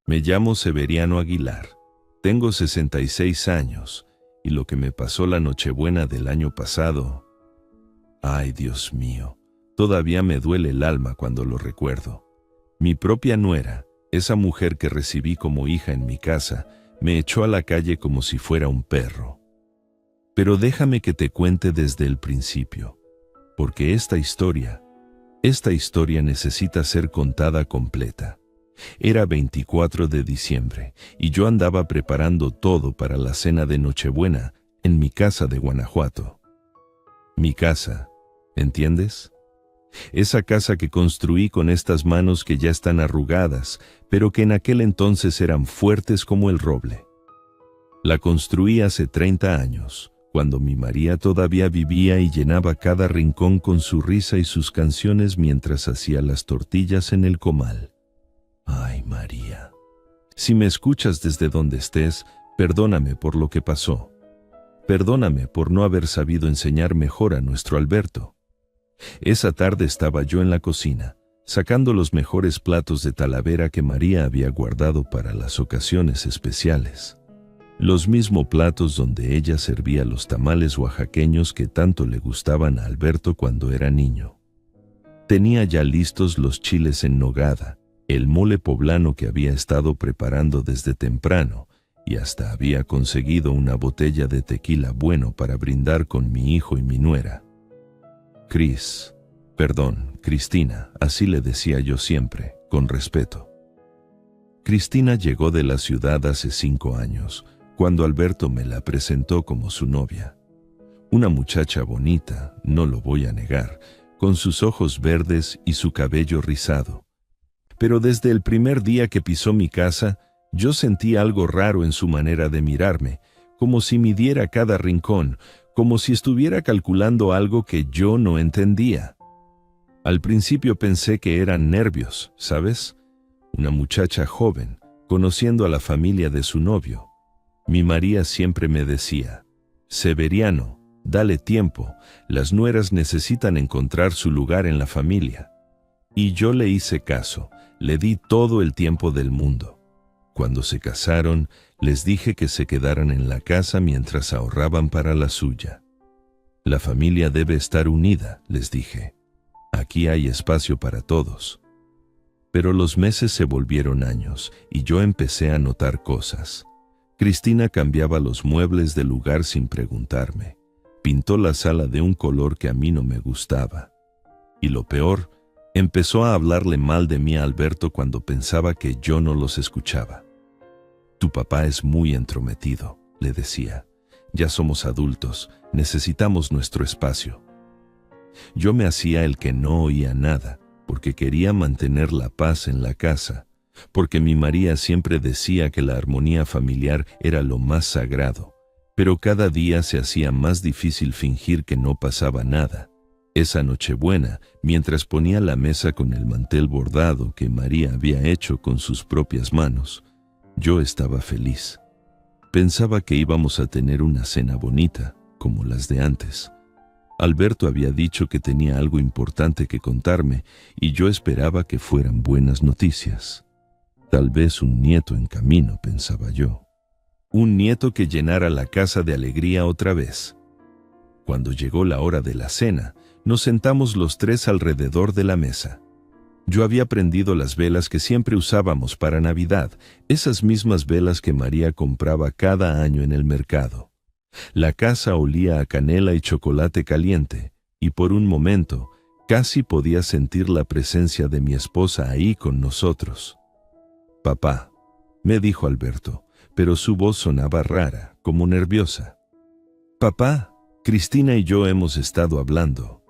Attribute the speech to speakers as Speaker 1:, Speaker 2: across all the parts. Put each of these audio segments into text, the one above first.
Speaker 1: Me llamo Severiano Aguilar. Tengo 66 años y lo que me pasó la Nochebuena del año pasado... Ay, Dios mío, todavía me duele el alma cuando lo recuerdo. Mi propia nuera, esa mujer que recibí como hija en mi casa, me echó a la calle como si fuera un perro. Pero déjame que te cuente desde el principio, porque esta historia necesita ser contada completa. Era 24 de diciembre y yo andaba preparando todo para la cena de Nochebuena en mi casa de Guanajuato. Mi casa, ¿entiendes? Esa casa que construí con estas manos que ya están arrugadas, pero que en aquel entonces eran fuertes como el roble. La construí hace 30 años, cuando mi María todavía vivía y llenaba cada rincón con su risa y sus canciones mientras hacía las tortillas en el comal. Ay, María, si me escuchas desde donde estés, perdóname por lo que pasó. Perdóname por no haber sabido enseñar mejor a nuestro Alberto. Esa tarde estaba yo en la cocina, sacando los mejores platos de Talavera que María había guardado para las ocasiones especiales. Los mismos platos donde ella servía los tamales oaxaqueños que tanto le gustaban a Alberto cuando era niño. Tenía ya listos los chiles en nogada, el mole poblano que había estado preparando desde temprano, y hasta había conseguido una botella de tequila bueno para brindar con mi hijo y mi nuera. Cristina, así le decía yo siempre, con respeto. Cristina llegó de la ciudad hace 5 años, cuando Alberto me la presentó como su novia. Una muchacha bonita, no lo voy a negar, con sus ojos verdes y su cabello rizado. Pero desde el primer día que pisó mi casa, yo sentí algo raro en su manera de mirarme, como si midiera cada rincón, como si estuviera calculando algo que yo no entendía. Al principio pensé que eran nervios, ¿sabes? Una muchacha joven, conociendo a la familia de su novio. Mi María siempre me decía, Severiano, dale tiempo, las nueras necesitan encontrar su lugar en la familia. Y yo le hice caso, le di todo el tiempo del mundo. Cuando se casaron, les dije que se quedaran en la casa mientras ahorraban para la suya. La familia debe estar unida, les dije. Aquí hay espacio para todos. Pero los meses se volvieron años y yo empecé a notar cosas. Cristina cambiaba los muebles del lugar sin preguntarme. Pintó la sala de un color que a mí no me gustaba. Y lo peor, empezó a hablarle mal de mí a Alberto cuando pensaba que yo no los escuchaba. Tu papá es muy entrometido, le decía. Ya somos adultos, necesitamos nuestro espacio. Yo me hacía el que no oía nada, porque quería mantener la paz en la casa, porque mi María siempre decía que la armonía familiar era lo más sagrado, pero cada día se hacía más difícil fingir que no pasaba nada. Esa Nochebuena, mientras ponía la mesa con el mantel bordado que María había hecho con sus propias manos, yo estaba feliz. Pensaba que íbamos a tener una cena bonita, como las de antes. Alberto había dicho que tenía algo importante que contarme y yo esperaba que fueran buenas noticias. Tal vez un nieto en camino, pensaba yo. Un nieto que llenara la casa de alegría otra vez. Cuando llegó la hora de la cena, nos sentamos los tres alrededor de la mesa. Yo había prendido las velas que siempre usábamos para Navidad, esas mismas velas que María compraba cada año en el mercado. La casa olía a canela y chocolate caliente, y por un momento casi podía sentir la presencia de mi esposa ahí con nosotros. Papá, me dijo Alberto, pero su voz sonaba rara, como nerviosa. Papá, Cristina y yo hemos estado hablando.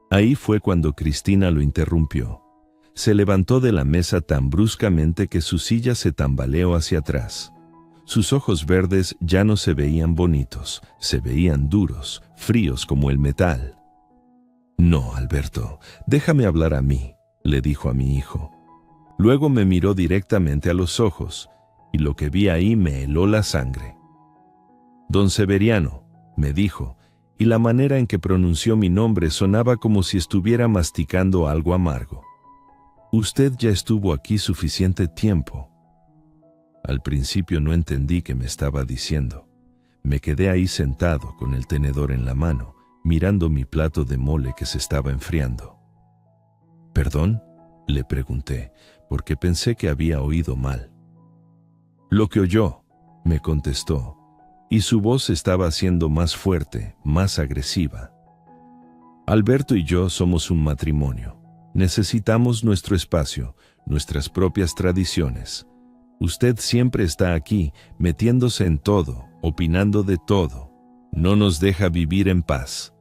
Speaker 1: Ahí fue cuando Cristina lo interrumpió. Se levantó de la mesa tan bruscamente que su silla se tambaleó hacia atrás. Sus ojos verdes ya no se veían bonitos, se veían duros, fríos como el metal. No, Alberto, déjame hablar a mí, le dijo a mi hijo. Luego me miró directamente a los ojos, y lo que vi ahí me heló la sangre. Don Severiano, me dijo, y la manera en que pronunció mi nombre sonaba como si estuviera masticando algo amargo. Usted ya estuvo aquí suficiente tiempo. Al principio no entendí qué me estaba diciendo. Me quedé ahí sentado con el tenedor en la mano, mirando mi plato de mole que se estaba enfriando. ¿Perdón?, le pregunté, porque pensé que había oído mal. Lo que oyó, me contestó, y su voz estaba haciendo más fuerte, más agresiva. Alberto y yo somos un matrimonio. Necesitamos nuestro espacio, nuestras propias tradiciones. Usted siempre está aquí, metiéndose en todo, opinando de todo. No nos deja vivir en paz.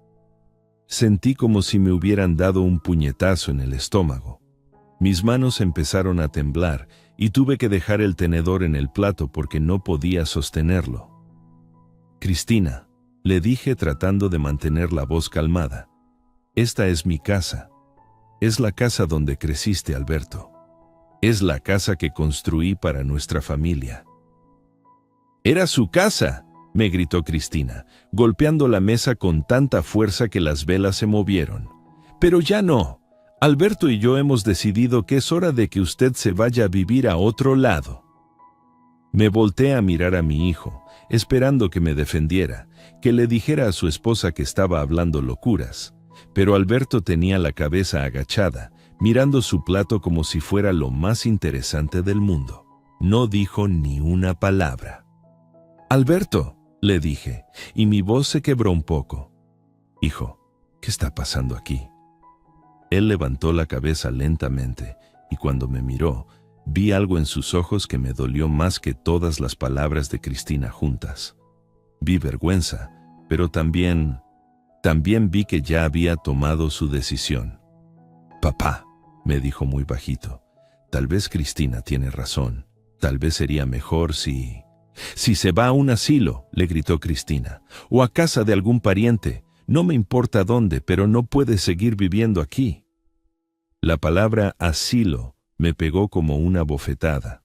Speaker 1: Sentí como si me hubieran dado un puñetazo en el estómago. Mis manos empezaron a temblar y tuve que dejar el tenedor en el plato porque no podía sostenerlo. Cristina, le dije tratando de mantener la voz calmada, esta es mi casa. Es la casa donde creciste, Alberto. Es la casa que construí para nuestra familia. ¡Era su casa!, me gritó Cristina, golpeando la mesa con tanta fuerza que las velas se movieron. Pero ya no. Alberto y yo hemos decidido que es hora de que usted se vaya a vivir a otro lado. Me volteé a mirar a mi hijo, esperando que me defendiera, que le dijera a su esposa que estaba hablando locuras. Pero Alberto tenía la cabeza agachada, mirando su plato como si fuera lo más interesante del mundo. No dijo ni una palabra. «Alberto», le dije, y mi voz se quebró un poco. «Hijo, ¿qué está pasando aquí?» Él levantó la cabeza lentamente, y cuando me miró, vi algo en sus ojos que me dolió más que todas las palabras de Cristina juntas. Vi vergüenza, pero también vi que ya había tomado su decisión. «Papá», me dijo muy bajito, «tal vez Cristina tiene razón. Tal vez sería mejor si se va a un asilo», le gritó Cristina, «o a casa de algún pariente. No me importa dónde, pero no puede seguir viviendo aquí». La palabra asilo me pegó como una bofetada.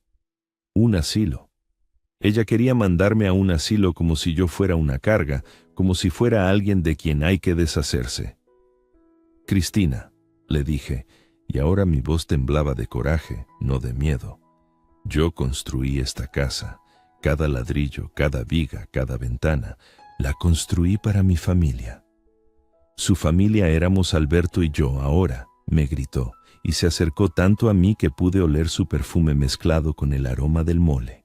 Speaker 1: Un asilo. Ella quería mandarme a un asilo como si yo fuera una carga, como si fuera alguien de quien hay que deshacerse. «Cristina», le dije, y ahora mi voz temblaba de coraje, no de miedo. «Yo construí esta casa. Cada ladrillo, cada viga, cada ventana, la construí para mi familia». «Su familia éramos Alberto y yo ahora», me gritó, y se acercó tanto a mí que pude oler su perfume mezclado con el aroma del mole.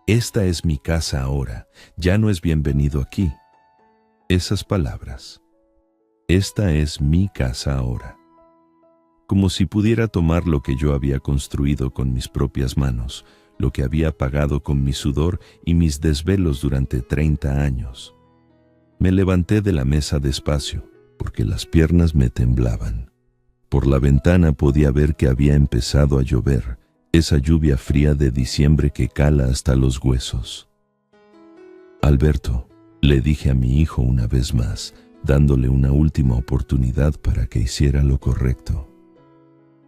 Speaker 1: «Esta es mi casa ahora, ya no es bienvenido aquí». Esas palabras. «Esta es mi casa ahora». Como si pudiera tomar lo que yo había construido con mis propias manos, lo que había pagado con mi sudor y mis desvelos durante 30 años. Me levanté de la mesa despacio, porque las piernas me temblaban. Por la ventana podía ver que había empezado a llover, esa lluvia fría de diciembre que cala hasta los huesos. «Alberto», le dije a mi hijo una vez más, dándole una última oportunidad para que hiciera lo correcto.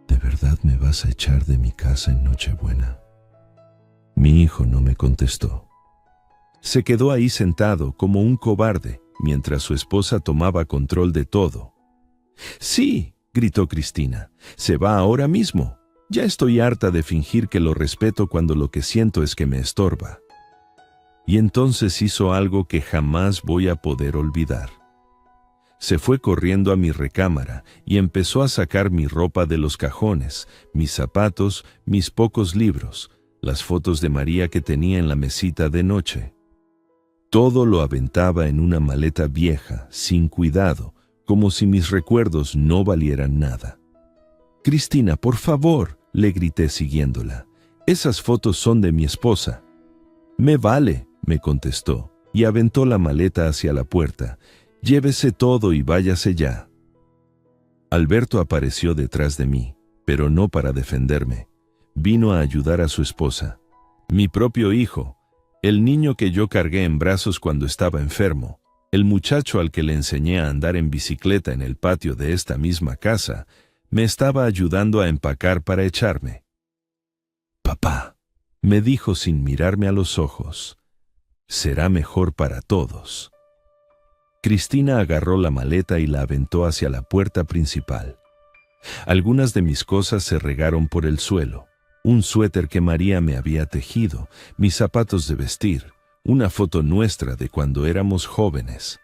Speaker 1: «¿De verdad me vas a echar de mi casa en Nochebuena?» Mi hijo no me contestó. Se quedó ahí sentado como un cobarde, mientras su esposa tomaba control de todo. «Sí», gritó Cristina, «se va ahora mismo. Ya estoy harta de fingir que lo respeto cuando lo que siento es que me estorba». Y entonces hizo algo que jamás voy a poder olvidar. Se fue corriendo a mi recámara y empezó a sacar mi ropa de los cajones, mis zapatos, mis pocos libros, las fotos de María que tenía en la mesita de noche. Todo lo aventaba en una maleta vieja, sin cuidado, como si mis recuerdos no valieran nada. «Cristina, por favor», le grité siguiéndola, «esas fotos son de mi esposa». «Me vale», me contestó, y aventó la maleta hacia la puerta. «Llévese todo y váyase ya». Alberto apareció detrás de mí, pero no para defenderme. Vino a ayudar a su esposa. Mi propio hijo, el niño que yo cargué en brazos cuando estaba enfermo, el muchacho al que le enseñé a andar en bicicleta en el patio de esta misma casa, me estaba ayudando a empacar para echarme. «Papá», me dijo sin mirarme a los ojos, «será mejor para todos». Cristina agarró la maleta y la aventó hacia la puerta principal. Algunas de mis cosas se regaron por el suelo. un suéter que María me había tejido, mis zapatos de vestir, una foto nuestra de cuando éramos jóvenes.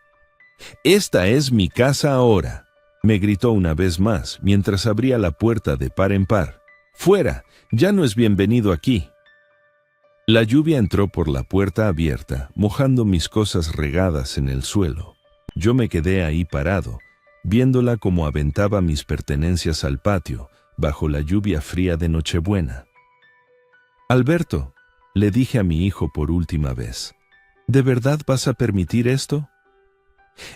Speaker 1: «Esta es mi casa ahora», me gritó una vez más mientras abría la puerta de par en par. «Fuera, ya no es bienvenido aquí». La lluvia entró por la puerta abierta, mojando mis cosas regadas en el suelo. Yo me quedé ahí parado, viéndola como aventaba mis pertenencias al patio, bajo la lluvia fría de Nochebuena. «Alberto», le dije a mi hijo por última vez, «¿de verdad vas a permitir esto?».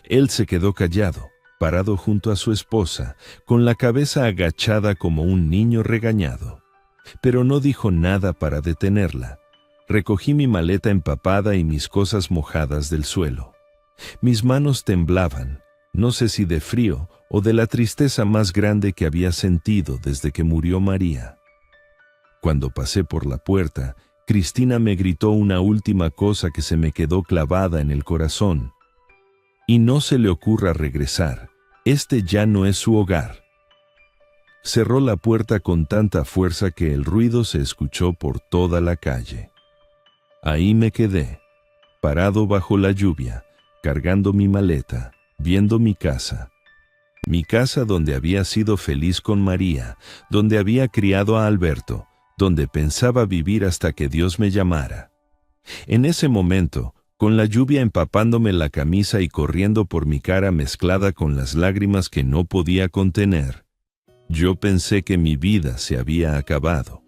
Speaker 1: Él se quedó callado, parado junto a su esposa, con la cabeza agachada como un niño regañado. Pero no dijo nada para detenerla. Recogí mi maleta empapada y mis cosas mojadas del suelo. Mis manos temblaban, no sé si de frío o de la tristeza más grande que había sentido desde que murió María. Cuando pasé por la puerta, Cristina me gritó una última cosa que se me quedó clavada en el corazón. «Y no se le ocurra regresar, este ya no es su hogar». Cerró la puerta con tanta fuerza que el ruido se escuchó por toda la calle. Ahí me quedé, parado bajo la lluvia, cargando mi maleta, viendo mi casa. Mi casa donde había sido feliz con María, donde había criado a Alberto, donde pensaba vivir hasta que Dios me llamara. En ese momento, con la lluvia empapándome la camisa y corriendo por mi cara mezclada con las lágrimas que no podía contener, yo pensé que mi vida se había acabado,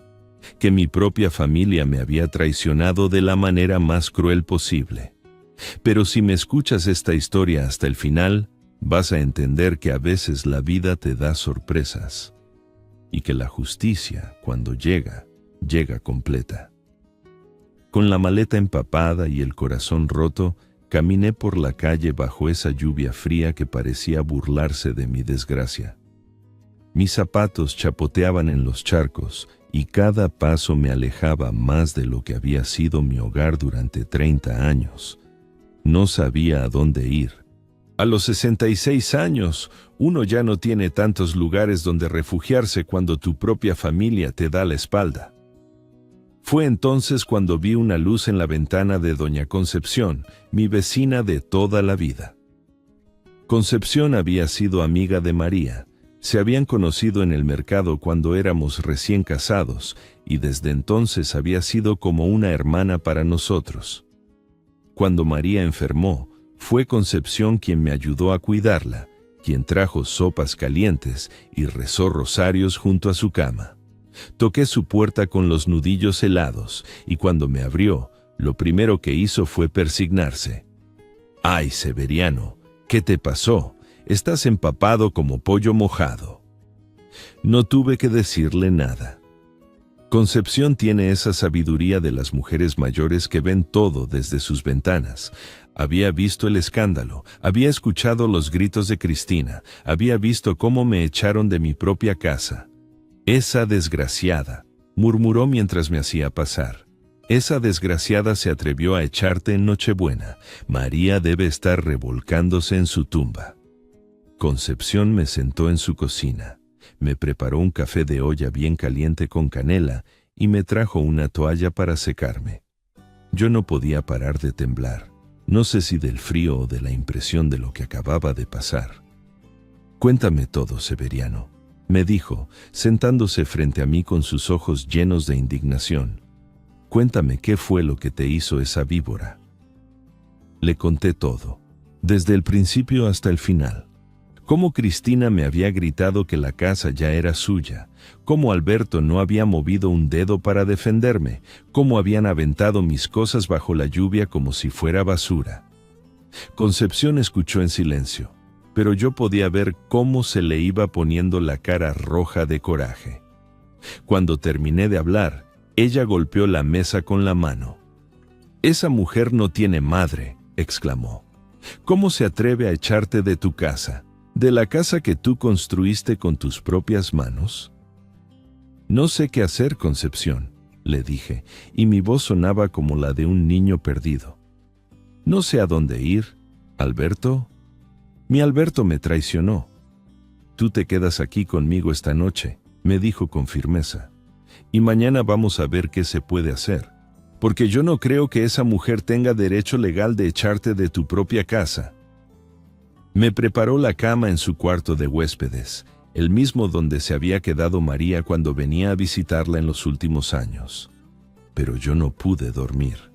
Speaker 1: que mi propia familia me había traicionado de la manera más cruel posible. Pero si me escuchas esta historia hasta el final, vas a entender que a veces la vida te da sorpresas y que la justicia, cuando llega, llega completa. Con la maleta empapada y el corazón roto, caminé por la calle bajo esa lluvia fría que parecía burlarse de mi desgracia. Mis zapatos chapoteaban en los charcos y cada paso me alejaba más de lo que había sido mi hogar durante 30 años. No sabía a dónde ir. A los 66 años, uno ya no tiene tantos lugares donde refugiarse cuando tu propia familia te da la espalda. Fue entonces cuando vi una luz en la ventana de doña Concepción, mi vecina de toda la vida. Concepción había sido amiga de María. Se habían conocido en el mercado cuando éramos recién casados y desde entonces había sido como una hermana para nosotros. Cuando María enfermó, fue Concepción quien me ayudó a cuidarla, quien trajo sopas calientes y rezó rosarios junto a su cama. Toqué su puerta con los nudillos helados y cuando me abrió, lo primero que hizo fue persignarse. «Ay, Severiano, ¿qué te pasó? Estás empapado como pollo mojado». No tuve que decirle nada. Concepción tiene esa sabiduría de las mujeres mayores que ven todo desde sus ventanas. Había visto el escándalo, había escuchado los gritos de Cristina, había visto cómo me echaron de mi propia casa. «Esa desgraciada», murmuró mientras me hacía pasar. «Esa desgraciada se atrevió a echarte en Nochebuena. María debe estar revolcándose en su tumba». Concepción me sentó en su cocina, me preparó un café de olla bien caliente con canela y me trajo una toalla para secarme. Yo no podía parar de temblar, no sé si del frío o de la impresión de lo que acababa de pasar. «Cuéntame todo, Severiano», me dijo, sentándose frente a mí con sus ojos llenos de indignación. «Cuéntame qué fue lo que te hizo esa víbora». Le conté todo, desde el principio hasta el final. Cómo Cristina me había gritado que la casa ya era suya, cómo Alberto no había movido un dedo para defenderme, cómo habían aventado mis cosas bajo la lluvia como si fuera basura. Concepción escuchó en silencio, pero yo podía ver cómo se le iba poniendo la cara roja de coraje. Cuando terminé de hablar, ella golpeó la mesa con la mano. «Esa mujer no tiene madre», exclamó. «¿Cómo se atreve a echarte de tu casa, de la casa que tú construiste con tus propias manos?» «No sé qué hacer, Concepción», le dije, y mi voz sonaba como la de un niño perdido. «No sé a dónde ir. Alberto, mi Alberto me traicionó. Tú te quedas aquí conmigo esta noche», me dijo con firmeza. y mañana vamos a ver qué se puede hacer, porque yo no creo que esa mujer tenga derecho legal de echarte de tu propia casa. Me preparó la cama en su cuarto de huéspedes, el mismo donde se había quedado María cuando venía a visitarla en los últimos años. Pero yo no pude dormir.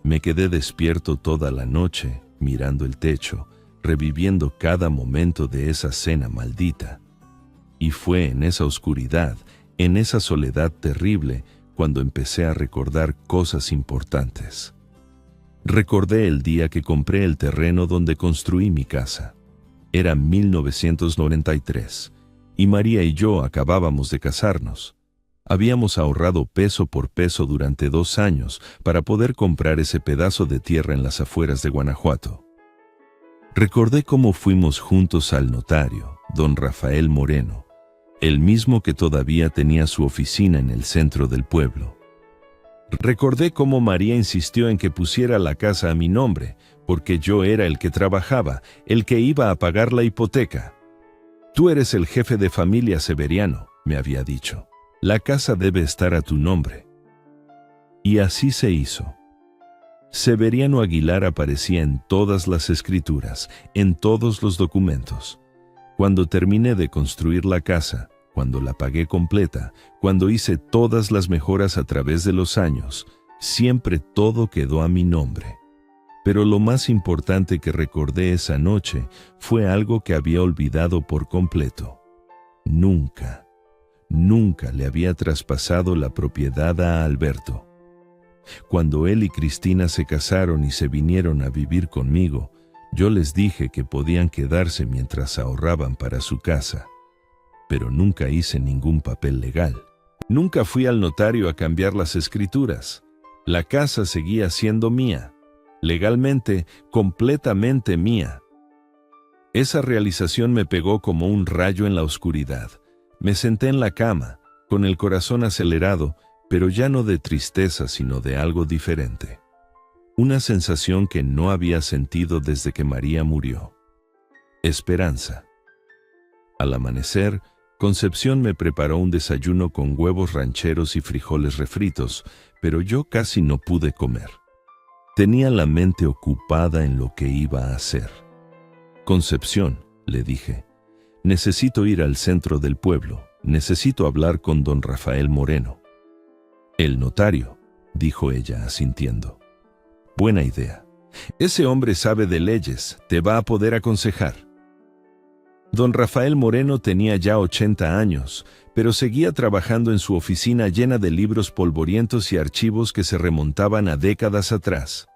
Speaker 1: Me quedé despierto toda la noche, mirando el techo, reviviendo cada momento de esa cena maldita. Y fue en esa oscuridad, en esa soledad terrible, cuando empecé a recordar cosas importantes. Recordé el día que compré el terreno donde construí mi casa. Era 1993, y María y yo acabábamos de casarnos. Habíamos ahorrado peso por peso durante 2 años para poder comprar ese pedazo de tierra en las afueras de Guanajuato. Recordé cómo fuimos juntos al notario, don Rafael Moreno, el mismo que todavía tenía su oficina en el centro del pueblo. Recordé cómo María insistió en que pusiera la casa a mi nombre, porque yo era el que trabajaba, el que iba a pagar la hipoteca. Tú eres el jefe de familia, Severiano, me había dicho. La casa debe estar a tu nombre. Y así se hizo. Severiano Aguilar aparecía en todas las escrituras, en todos los documentos. Cuando terminé de construir la casa, cuando la pagué completa, cuando hice todas las mejoras a través de los años, siempre todo quedó a mi nombre. Pero lo más importante que recordé esa noche fue algo que había olvidado por completo. Nunca le había traspasado la propiedad a Alberto. Cuando él y Cristina se casaron y se vinieron a vivir conmigo, yo les dije que podían quedarse mientras ahorraban para su casa. Pero nunca hice ningún papel legal. Nunca fui al notario a cambiar las escrituras. La casa seguía siendo mía, legalmente, completamente mía. Esa realización me pegó como un rayo en la oscuridad. Me senté en la cama, con el corazón acelerado, pero ya no de tristeza, sino de algo diferente. Una sensación que no había sentido desde que María murió. Esperanza. Al amanecer, Concepción me preparó un desayuno con huevos rancheros y frijoles refritos, pero yo casi no pude comer. Tenía la mente ocupada en lo que iba a hacer. Concepción, le dije, necesito ir al centro del pueblo, necesito hablar con don Rafael Moreno. El notario, dijo ella asintiendo. Buena idea. Ese hombre sabe de leyes, te va a poder aconsejar. Don Rafael Moreno tenía ya 80 años, pero seguía trabajando en su oficina llena de libros polvorientos y archivos que se remontaban a décadas atrás.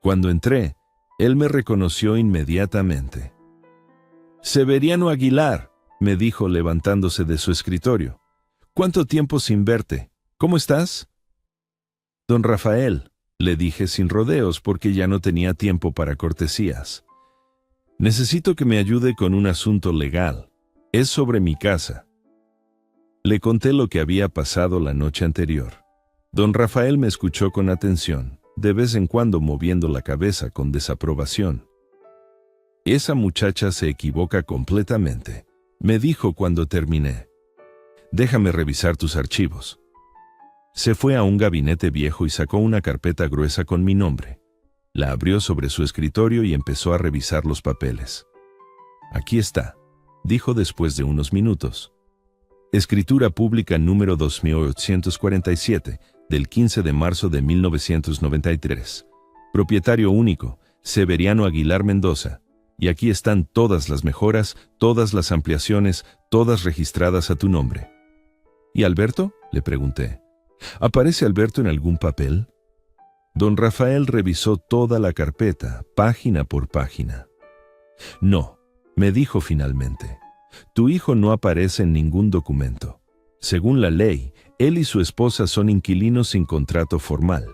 Speaker 1: Cuando entré, él me reconoció inmediatamente. Severiano Aguilar, me dijo levantándose de su escritorio. ¿Cuánto tiempo sin verte? ¿Cómo estás? Don Rafael, le dije sin rodeos porque ya no tenía tiempo para cortesías. Necesito que me ayude con un asunto legal. Es sobre mi casa. Le conté lo que había pasado la noche anterior. Don Rafael me escuchó con atención, de vez en cuando moviendo la cabeza con desaprobación. Esa muchacha se equivoca completamente, me dijo cuando terminé. Déjame revisar tus archivos. Se fue a un gabinete viejo y sacó una carpeta gruesa con mi nombre. La abrió sobre su escritorio y empezó a revisar los papeles. Aquí está, dijo después de unos minutos. Escritura pública número 2847, del 15 de marzo de 1993. Propietario único, Severiano Aguilar Mendoza. Y aquí están todas las mejoras, todas las ampliaciones, todas registradas a tu nombre. ¿Y Alberto?, le pregunté. ¿Aparece Alberto en algún papel? Don Rafael revisó toda la carpeta, página por página. No, me dijo finalmente. Tu hijo no aparece en ningún documento. Según la ley, él y su esposa son inquilinos sin contrato formal.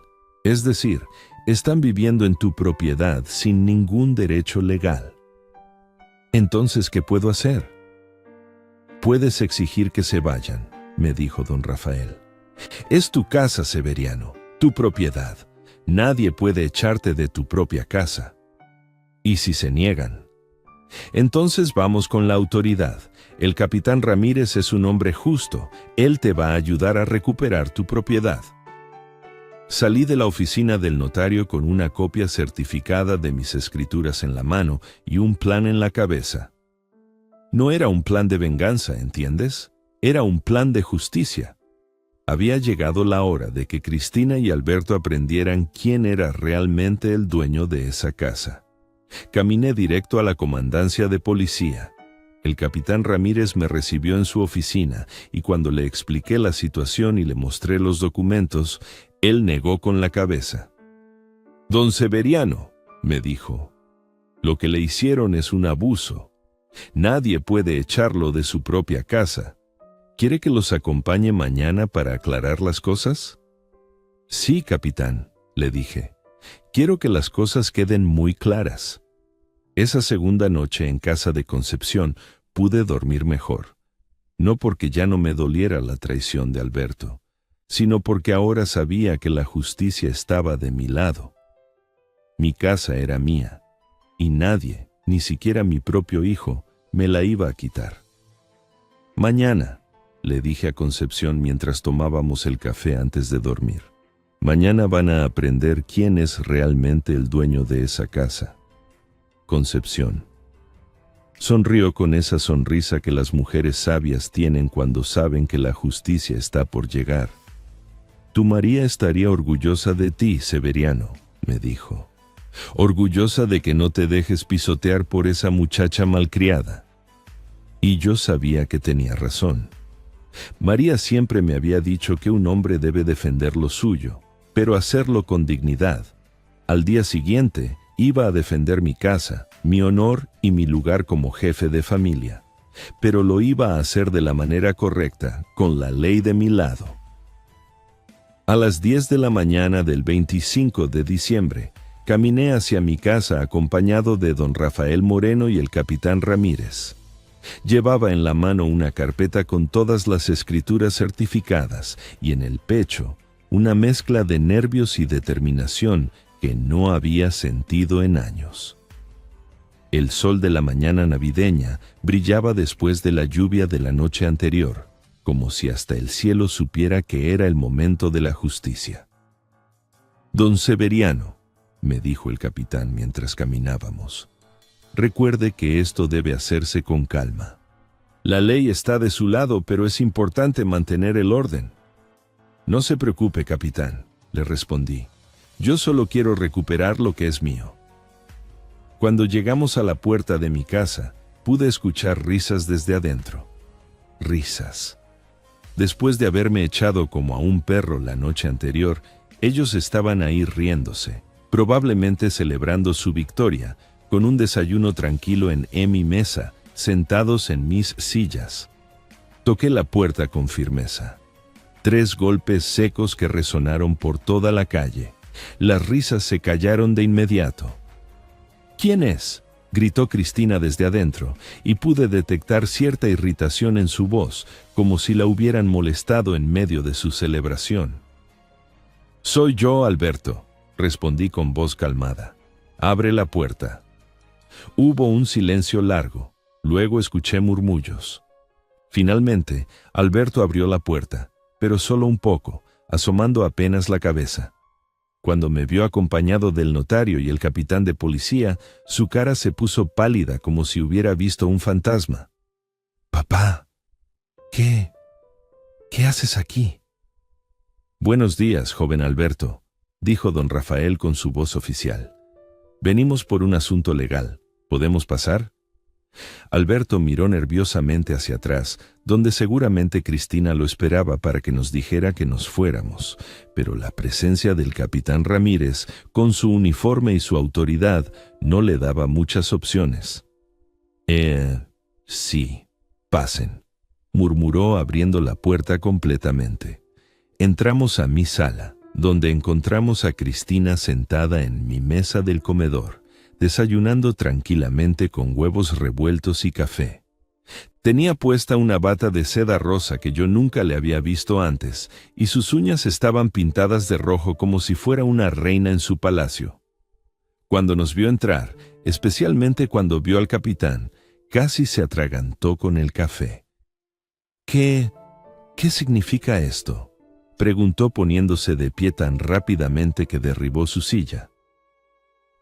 Speaker 1: Es decir, están viviendo en tu propiedad sin ningún derecho legal. Entonces, ¿qué puedo hacer? Puedes exigir que se vayan, me dijo don Rafael. Es tu casa, Severiano, tu propiedad. Nadie puede echarte de tu propia casa. ¿Y si se niegan? Entonces vamos con la autoridad. El capitán Ramírez es un hombre justo. Él te va a ayudar a recuperar tu propiedad. Salí de la oficina del notario con una copia certificada de mis escrituras en la mano y un plan en la cabeza. No era un plan de venganza, ¿entiendes? Era un plan de justicia. Había llegado la hora de que Cristina y Alberto aprendieran quién era realmente el dueño de esa casa. Caminé directo a la comandancia de policía. El capitán Ramírez me recibió en su oficina y cuando le expliqué la situación y le mostré los documentos, él negó con la cabeza. «Don Severiano», me dijo, «lo que le hicieron es un abuso. Nadie puede echarlo de su propia casa. ¿Quiere que los acompañe mañana para aclarar las cosas?» «Sí, capitán», le dije. «Quiero que las cosas queden muy claras». Esa segunda noche en casa de Concepción pude dormir mejor. No porque ya no me doliera la traición de Alberto, sino porque ahora sabía que la justicia estaba de mi lado. Mi casa era mía, y nadie, ni siquiera mi propio hijo, me la iba a quitar. «Mañana», le dije a Concepción mientras tomábamos el café antes de dormir, «mañana van a aprender quién es realmente el dueño de esa casa». Concepción. Sonrió con esa sonrisa que las mujeres sabias tienen cuando saben que la justicia está por llegar. «Tu María estaría orgullosa de ti, Severiano», me dijo. «Orgullosa de que no te dejes pisotear por esa muchacha malcriada». Y yo sabía que tenía razón. María siempre me había dicho que un hombre debe defender lo suyo, pero hacerlo con dignidad. Al día siguiente, iba a defender mi casa, mi honor y mi lugar como jefe de familia, pero lo iba a hacer de la manera correcta, con la ley de mi lado. A las 10 de la mañana del 25 de diciembre, caminé hacia mi casa acompañado de don Rafael Moreno y el capitán Ramírez. Llevaba en la mano una carpeta con todas las escrituras certificadas y en el pecho una mezcla de nervios y determinación que no había sentido en años. El sol de la mañana navideña brillaba después de la lluvia de la noche anterior, como si hasta el cielo supiera que era el momento de la justicia. «Don Severiano», me dijo el capitán mientras caminábamos, «recuerde que esto debe hacerse con calma. La ley está de su lado, pero es importante mantener el orden». «No se preocupe, capitán», le respondí. «Yo solo quiero recuperar lo que es mío». Cuando llegamos a la puerta de mi casa, pude escuchar risas desde adentro. Risas. Después de haberme echado como a un perro la noche anterior, ellos estaban ahí riéndose, probablemente celebrando su victoria, con un desayuno tranquilo en mi mesa, sentados en mis sillas. Toqué la puerta con firmeza. 3 golpes secos que resonaron por toda la calle. Las risas se callaron de inmediato. «¿Quién es?», gritó Cristina desde adentro, y pude detectar cierta irritación en su voz, como si la hubieran molestado en medio de su celebración. «Soy yo, Alberto», respondí con voz calmada. «Abre la puerta». Hubo un silencio largo, luego escuché murmullos. Finalmente, Alberto abrió la puerta, pero solo un poco, asomando apenas la cabeza. Cuando me vio acompañado del notario y el capitán de policía, su cara se puso pálida como si hubiera visto un fantasma. «Papá, ¿qué haces aquí?» «Buenos días, joven Alberto», dijo don Rafael con su voz oficial. «Venimos por un asunto legal. ¿Podemos pasar?» Alberto miró nerviosamente hacia atrás, donde seguramente Cristina lo esperaba para que nos dijera que nos fuéramos, pero la presencia del capitán Ramírez, con su uniforme y su autoridad, no le daba muchas opciones. Sí, pasen», murmuró abriendo la puerta completamente. Entramos a mi sala, donde encontramos a Cristina sentada en mi mesa del comedor, desayunando tranquilamente con huevos revueltos y café. Tenía puesta una bata de seda rosa que yo nunca le había visto antes, y sus uñas estaban pintadas de rojo como si fuera una reina en su palacio. Cuando nos vio entrar, especialmente cuando vio al capitán, casi se atragantó con el café. ¿Qué significa esto?, preguntó poniéndose de pie tan rápidamente que derribó su silla.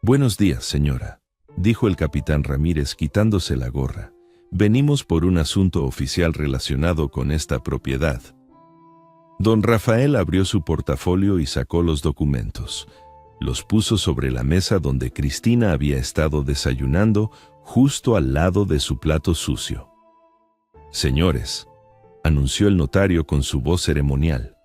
Speaker 1: Buenos días, señora, dijo el capitán Ramírez quitándose la gorra. Venimos por un asunto oficial relacionado con esta propiedad. Don Rafael abrió su portafolio y sacó los documentos. Los puso sobre la mesa donde Cristina había estado desayunando, justo al lado de su plato sucio. Señores, anunció el notario con su voz ceremonial,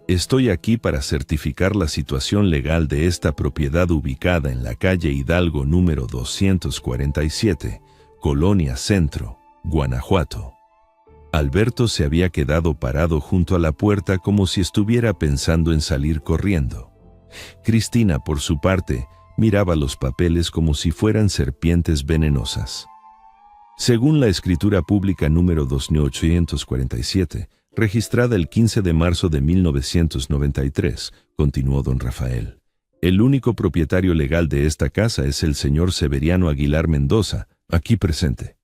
Speaker 1: estoy aquí para certificar la situación legal de esta propiedad ubicada en la calle Hidalgo número 247, Colonia Centro, Guanajuato. Alberto se había quedado parado junto a la puerta como si estuviera pensando en salir corriendo. Cristina, por su parte, miraba los papeles como si fueran serpientes venenosas. Según la escritura pública número 2847, registrada el 15 de marzo de 1993, continuó don Rafael, el único propietario legal de esta casa es el señor Severiano Aguilar Mendoza, aquí presente.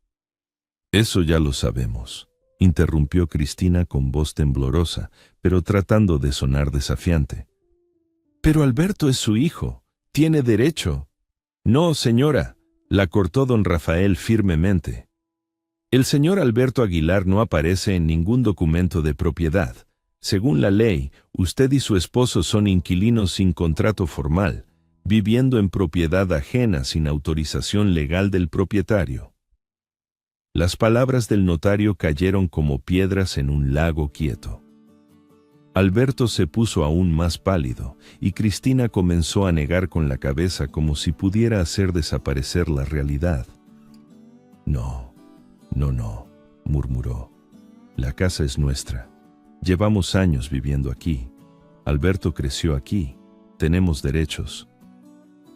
Speaker 1: Eso ya lo sabemos, interrumpió Cristina con voz temblorosa, pero tratando de sonar desafiante. Pero Alberto es su hijo, tiene derecho. No, señora, la cortó don Rafael firmemente. El señor Alberto Aguilar no aparece en ningún documento de propiedad. Según la ley, usted y su esposo son inquilinos sin contrato formal, viviendo en propiedad ajena sin autorización legal del propietario. Las palabras del notario cayeron como piedras en un lago quieto. Alberto se puso aún más pálido, y Cristina comenzó a negar con la cabeza como si pudiera hacer desaparecer la realidad. No, murmuró. La casa es nuestra. Llevamos años viviendo aquí. Alberto creció aquí. Tenemos derechos.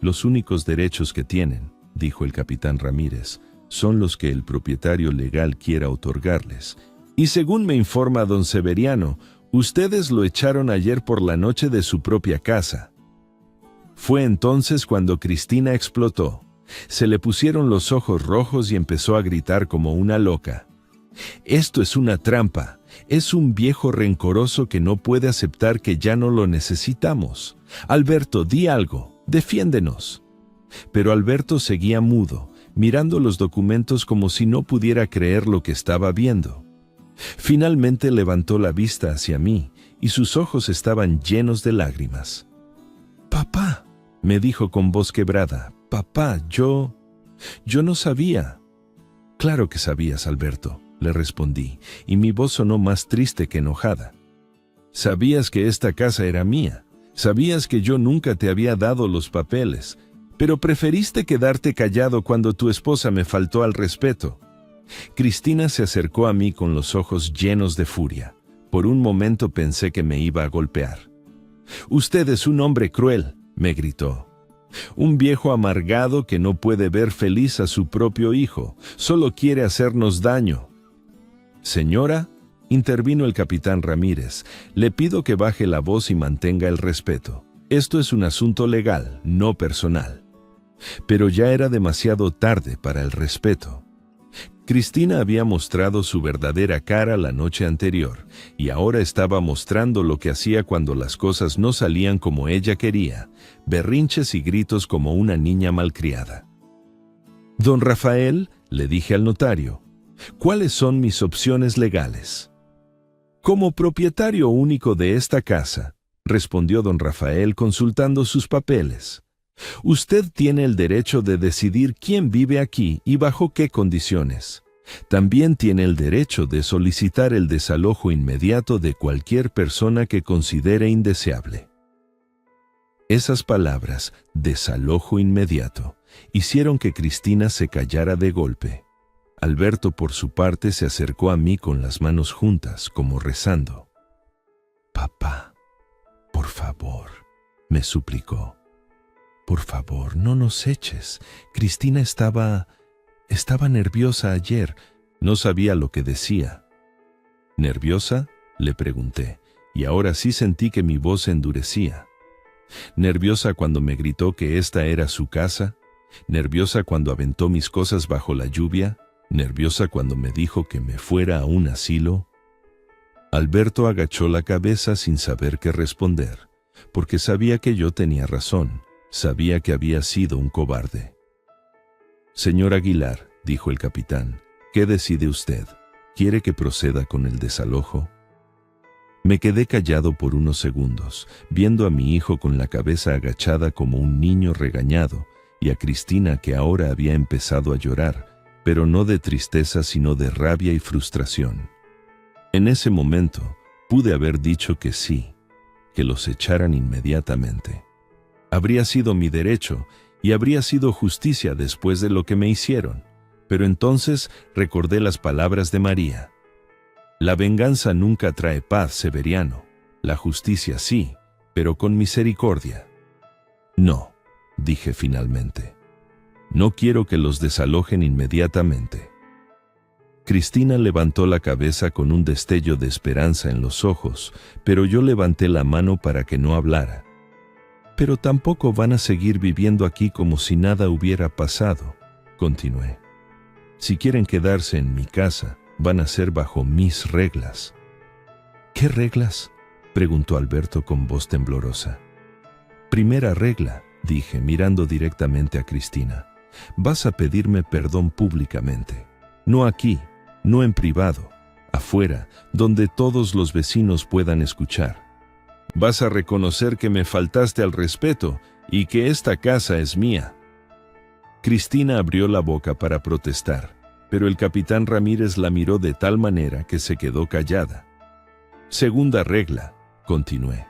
Speaker 1: Los únicos derechos que tienen, dijo el capitán Ramírez, son los que el propietario legal quiera otorgarles. Y según me informa don Severiano, ustedes lo echaron ayer por la noche de su propia casa. Fue entonces cuando Cristina explotó. Se le pusieron los ojos rojos y empezó a gritar como una loca. Esto es una trampa. Es un viejo rencoroso que no puede aceptar que ya no lo necesitamos. Alberto, di algo. Defiéndenos. Pero Alberto seguía mudo, mirando los documentos como si no pudiera creer lo que estaba viendo. Finalmente levantó la vista hacia mí y sus ojos estaban llenos de lágrimas. «Papá», me dijo con voz quebrada, «papá, yo no sabía». «Claro que sabías, Alberto», le respondí, y mi voz sonó más triste que enojada. «Sabías que esta casa era mía, sabías que yo nunca te había dado los papeles, pero preferiste quedarte callado cuando tu esposa me faltó al respeto». Cristina se acercó a mí con los ojos llenos de furia. Por un momento pensé que me iba a golpear. «Usted es un hombre cruel», me gritó. «Un viejo amargado que no puede ver feliz a su propio hijo, solo quiere hacernos daño». «Señora», intervino el capitán Ramírez, «le pido que baje la voz y mantenga el respeto. Esto es un asunto legal, no personal». Pero ya era demasiado tarde para el respeto. Cristina había mostrado su verdadera cara la noche anterior y ahora estaba mostrando lo que hacía cuando las cosas no salían como ella quería, berrinches y gritos como una niña malcriada. «Don Rafael», le dije al notario, «¿cuáles son mis opciones legales?» «Como propietario único de esta casa», respondió don Rafael consultando sus papeles, «usted tiene el derecho de decidir quién vive aquí y bajo qué condiciones. También tiene el derecho de solicitar el desalojo inmediato de cualquier persona que considere indeseable». Esas palabras, desalojo inmediato, hicieron que Cristina se callara de golpe. Alberto, por su parte, se acercó a mí con las manos juntas, como rezando. «Papá, por favor», me suplicó. «Por favor, no nos eches. Cristina estaba nerviosa ayer. No sabía lo que decía». «¿Nerviosa?», le pregunté, y ahora sí sentí que mi voz se endurecía. nerviosa cuando me gritó que esta era su casa, nerviosa cuando aventó mis cosas bajo la lluvia, nerviosa cuando me dijo que me fuera a un asilo. Alberto agachó la cabeza sin saber qué responder, porque sabía que yo tenía razón, sabía que había sido un cobarde. «Señor Aguilar», dijo el capitán, «¿qué decide usted? ¿Quiere que proceda con el desalojo?» Me quedé callado por unos segundos, viendo a mi hijo con la cabeza agachada como un niño regañado, y a Cristina que ahora había empezado a llorar, pero no de tristeza sino de rabia y frustración. En ese momento pude haber dicho que sí, que los echaran inmediatamente. Habría sido mi derecho y habría sido justicia después de lo que me hicieron, pero entonces recordé las palabras de María. La venganza nunca trae paz, Severiano. La justicia sí, pero con misericordia. No, dije finalmente. No quiero que los desalojen inmediatamente. Cristina levantó la cabeza con un destello de esperanza en los ojos, pero yo levanté la mano para que no hablara. Pero tampoco van a seguir viviendo aquí como si nada hubiera pasado, continué. Si quieren quedarse en mi casa, van a ser bajo mis reglas. ¿Qué reglas?, preguntó Alberto con voz temblorosa. Primera regla, dije, mirando directamente a Cristina. Vas a pedirme perdón públicamente. No aquí, no en privado, afuera, donde todos los vecinos puedan escuchar. Vas a reconocer que me faltaste al respeto y que esta casa es mía. Cristina abrió la boca para protestar, pero el capitán Ramírez la miró de tal manera que se quedó callada. Segunda regla, continué.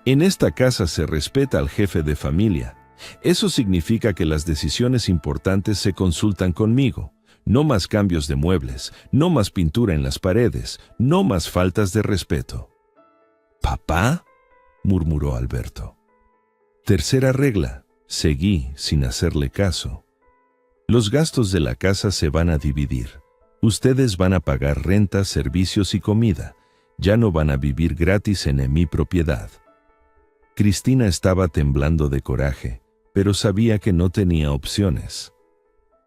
Speaker 1: En esta casa se respeta al jefe de familia. Eso significa que las decisiones importantes se consultan conmigo. No más cambios de muebles, no más pintura en las paredes, no más faltas de respeto. ¿Papá?, murmuró Alberto. Tercera regla, seguí sin hacerle caso. Los gastos de la casa se van a dividir. Ustedes van a pagar renta, servicios y comida. Ya no van a vivir gratis en mi propiedad. Cristina estaba temblando de coraje, pero sabía que no tenía opciones.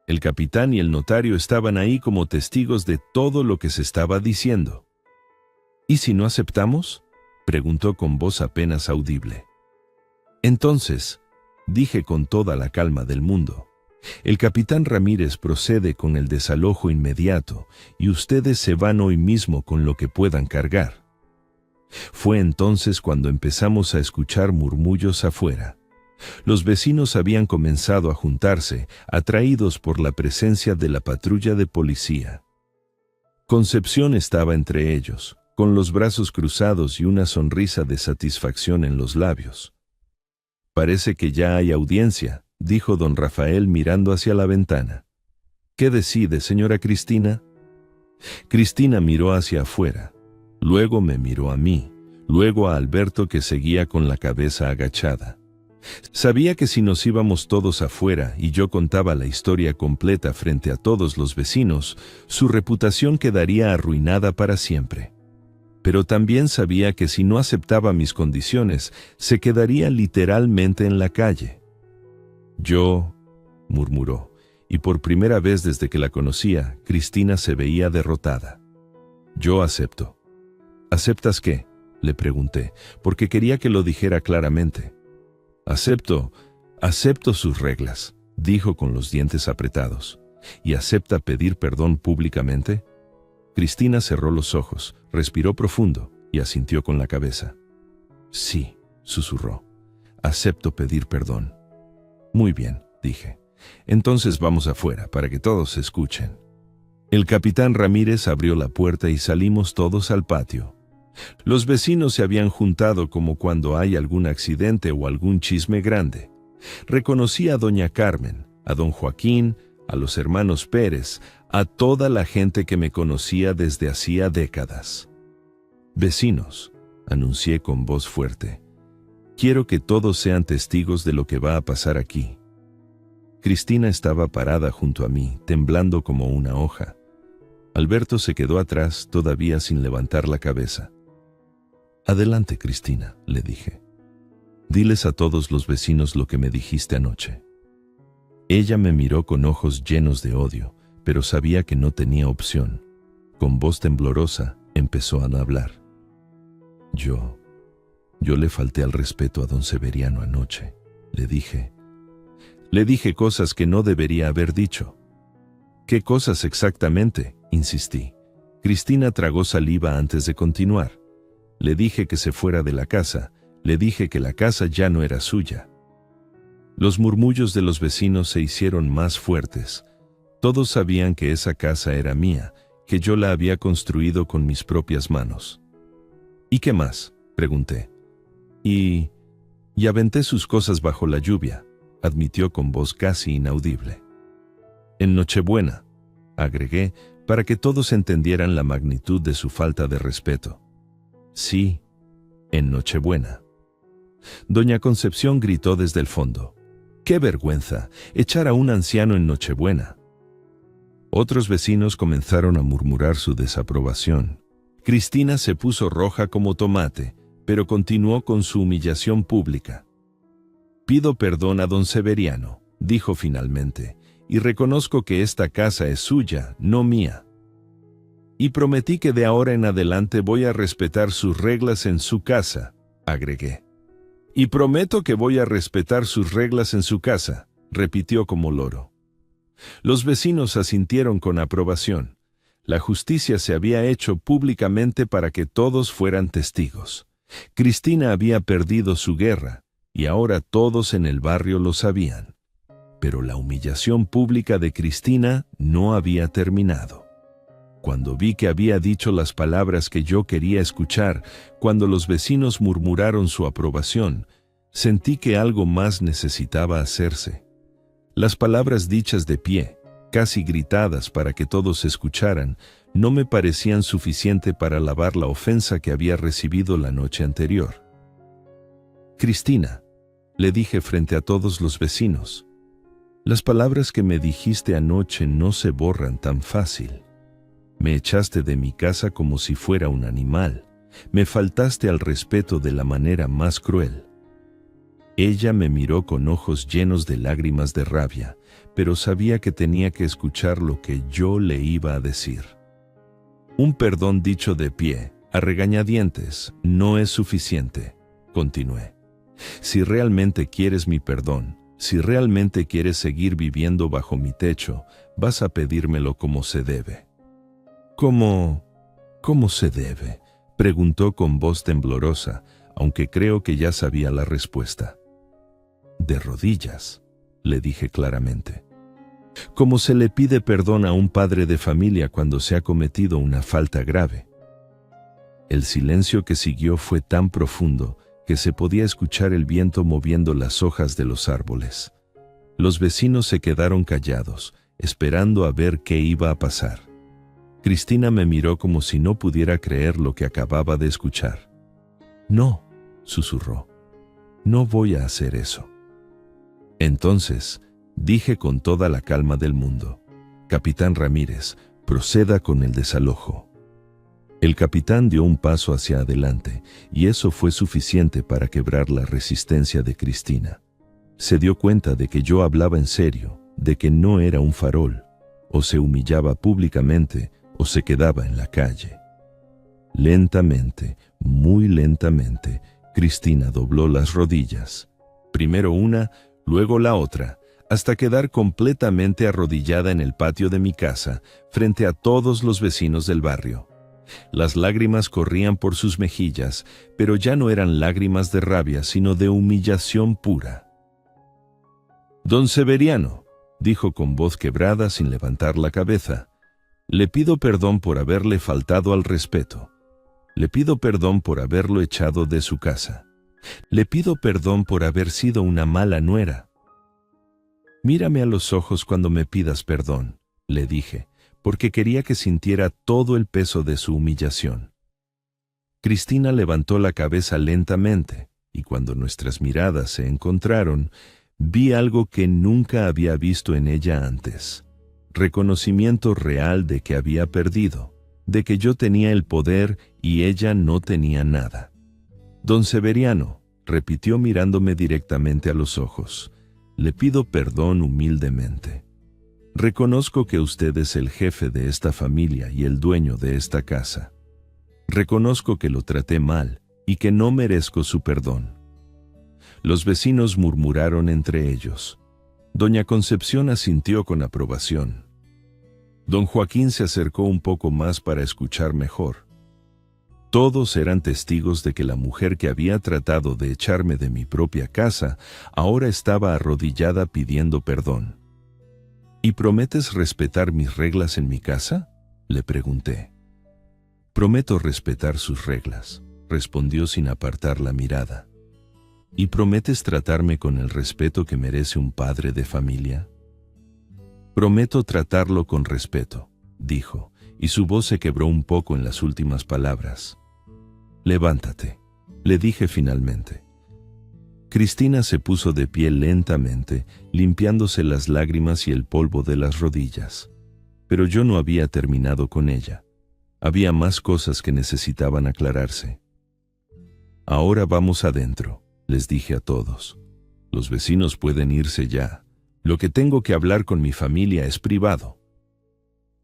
Speaker 1: El capitán y el notario estaban ahí como testigos de todo lo que se estaba diciendo. ¿Y si no aceptamos?, preguntó con voz apenas audible. Entonces, dije con toda la calma del mundo, el capitán Ramírez procede con el desalojo inmediato y ustedes se van hoy mismo con lo que puedan cargar. Fue entonces cuando empezamos a escuchar murmullos afuera. Los vecinos habían comenzado a juntarse, atraídos por la presencia de la patrulla de policía. Concepción estaba entre ellos, con los brazos cruzados y una sonrisa de satisfacción en los labios. «Parece que ya hay audiencia», dijo don Rafael mirando hacia la ventana. «¿Qué decide, señora Cristina?» Cristina miró hacia afuera, luego me miró a mí, luego a Alberto que seguía con la cabeza agachada. Sabía que si nos íbamos todos afuera y yo contaba la historia completa frente a todos los vecinos, su reputación quedaría arruinada para siempre. Pero también sabía que si no aceptaba mis condiciones, se quedaría literalmente en la calle. «Yo», murmuró, y por primera vez desde que la conocía, Cristina se veía derrotada. «Yo acepto». «¿Aceptas qué?», le pregunté, porque quería que lo dijera claramente. «Acepto sus reglas», dijo con los dientes apretados. «¿Y acepta pedir perdón públicamente?» Cristina cerró los ojos, respiró profundo y asintió con la cabeza. «Sí», susurró, «acepto pedir perdón». «Muy bien», dije. «Entonces vamos afuera para que todos escuchen». El capitán Ramírez abrió la puerta y salimos todos al patio. Los vecinos se habían juntado como cuando hay algún accidente o algún chisme grande. Reconocí a doña Carmen, a don Joaquín, a los hermanos Pérez, a toda la gente que me conocía desde hacía décadas. «Vecinos», anuncié con voz fuerte, «quiero que todos sean testigos de lo que va a pasar aquí». Cristina estaba parada junto a mí, temblando como una hoja. Alberto se quedó atrás, todavía sin levantar la cabeza. «Adelante, Cristina», le dije. Diles a todos los vecinos lo que me dijiste anoche. Ella me miró con ojos llenos de odio, pero sabía que no tenía opción. Con voz temblorosa empezó a hablar. Yo le falté al respeto a don Severiano anoche. Le dije cosas que no debería haber dicho. ¿Qué cosas exactamente?, insistí. Cristina tragó saliva antes de continuar. Le dije que se fuera de la casa. Le dije que la casa ya no era suya. Los murmullos de los vecinos se hicieron más fuertes. Todos sabían que esa casa era mía, que yo la había construido con mis propias manos. ¿Y qué más?, pregunté. Y aventé sus cosas bajo la lluvia, admitió con voz casi inaudible. En Nochebuena, agregué, para que todos entendieran la magnitud de su falta de respeto. Sí, en Nochebuena. Doña Concepción gritó desde el fondo. ¡Qué vergüenza! Echar a un anciano en Nochebuena. Otros vecinos comenzaron a murmurar su desaprobación. Cristina se puso roja como tomate, pero continuó con su humillación pública. Pido perdón a don Severiano, dijo finalmente, y reconozco que esta casa es suya, no mía. Y prometí que de ahora en adelante voy a respetar sus reglas en su casa, agregué. Y prometo que voy a respetar sus reglas en su casa, repitió como loro. Los vecinos asintieron con aprobación. La justicia se había hecho públicamente para que todos fueran testigos. Cristina había perdido su guerra, y ahora todos en el barrio lo sabían. Pero la humillación pública de Cristina no había terminado. Cuando vi que había dicho las palabras que yo quería escuchar, cuando los vecinos murmuraron su aprobación, sentí que algo más necesitaba hacerse. Las palabras dichas de pie, casi gritadas para que todos escucharan, no me parecían suficiente para lavar la ofensa que había recibido la noche anterior. Cristina, le dije frente a todos los vecinos, las palabras que me dijiste anoche no se borran tan fácil. Me echaste de mi casa como si fuera un animal. Me faltaste al respeto de la manera más cruel. Ella me miró con ojos llenos de lágrimas de rabia, pero sabía que tenía que escuchar lo que yo le iba a decir. Un perdón dicho de pie, a regañadientes, no es suficiente, continué. Si realmente quieres mi perdón, si realmente quieres seguir viviendo bajo mi techo, vas a pedírmelo como se debe. ¿Cómo se debe?, preguntó con voz temblorosa, aunque creo que ya sabía la respuesta. De rodillas, le dije claramente. Como se le pide perdón a un padre de familia cuando se ha cometido una falta grave. El silencio que siguió fue tan profundo que se podía escuchar el viento moviendo las hojas de los árboles. Los vecinos se quedaron callados, esperando a ver qué iba a pasar. Cristina me miró como si no pudiera creer lo que acababa de escuchar. No, susurró. No voy a hacer eso. Entonces, dije con toda la calma del mundo, Capitán Ramírez, proceda con el desalojo. El capitán dio un paso hacia adelante, y eso fue suficiente para quebrar la resistencia de Cristina. Se dio cuenta de que yo hablaba en serio, de que no era un farol, o se humillaba públicamente, o se quedaba en la calle. Lentamente, muy lentamente, Cristina dobló las rodillas, primero una, luego la otra, hasta quedar completamente arrodillada en el patio de mi casa, frente a todos los vecinos del barrio. Las lágrimas corrían por sus mejillas, pero ya no eran lágrimas de rabia, sino de humillación pura. «Don Severiano», dijo con voz quebrada sin levantar la cabeza, «le pido perdón por haberle faltado al respeto. Le pido perdón por haberlo echado de su casa. Le pido perdón por haber sido una mala nuera». «Mírame a los ojos cuando me pidas perdón», le dije, porque quería que sintiera todo el peso de su humillación. Cristina levantó la cabeza lentamente, y cuando nuestras miradas se encontraron, vi algo que nunca había visto en ella antes. Reconocimiento real de que había perdido, de que yo tenía el poder y ella no tenía nada. «Don Severiano», repitió mirándome directamente a los ojos. Le pido perdón humildemente. Reconozco que usted es el jefe de esta familia y el dueño de esta casa. Reconozco que lo traté mal y que no merezco su perdón. Los vecinos murmuraron entre ellos. Doña Concepción asintió con aprobación. Don Joaquín se acercó un poco más para escuchar mejor. Todos eran testigos de que la mujer que había tratado de echarme de mi propia casa ahora estaba arrodillada pidiendo perdón. ¿Y prometes respetar mis reglas en mi casa?, le pregunté. Prometo respetar sus reglas, respondió sin apartar la mirada. ¿Y prometes tratarme con el respeto que merece un padre de familia? Prometo tratarlo con respeto, dijo, y su voz se quebró un poco en las últimas palabras. Levántate, le dije finalmente. Cristina se puso de pie lentamente, limpiándose las lágrimas y el polvo de las rodillas. Pero yo no había terminado con ella. Había más cosas que necesitaban aclararse. Ahora vamos adentro, les dije a todos. Los vecinos pueden irse ya. Lo que tengo que hablar con mi familia es privado.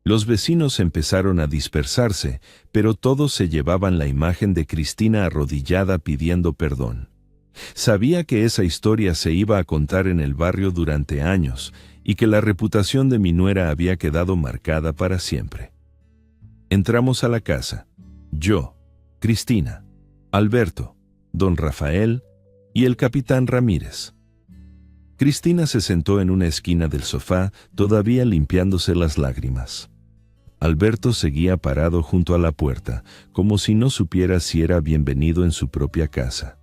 Speaker 1: Los vecinos empezaron a dispersarse, pero todos se llevaban la imagen de Cristina arrodillada pidiendo perdón. Sabía que esa historia se iba a contar en el barrio durante años y que la reputación de mi nuera había quedado marcada para siempre. Entramos a la casa. Yo, Cristina, Alberto, don Rafael y el capitán Ramírez. Cristina se sentó en una esquina del sofá, todavía limpiándose las lágrimas. Alberto seguía parado junto a la puerta, como si no supiera si era bienvenido en su propia casa.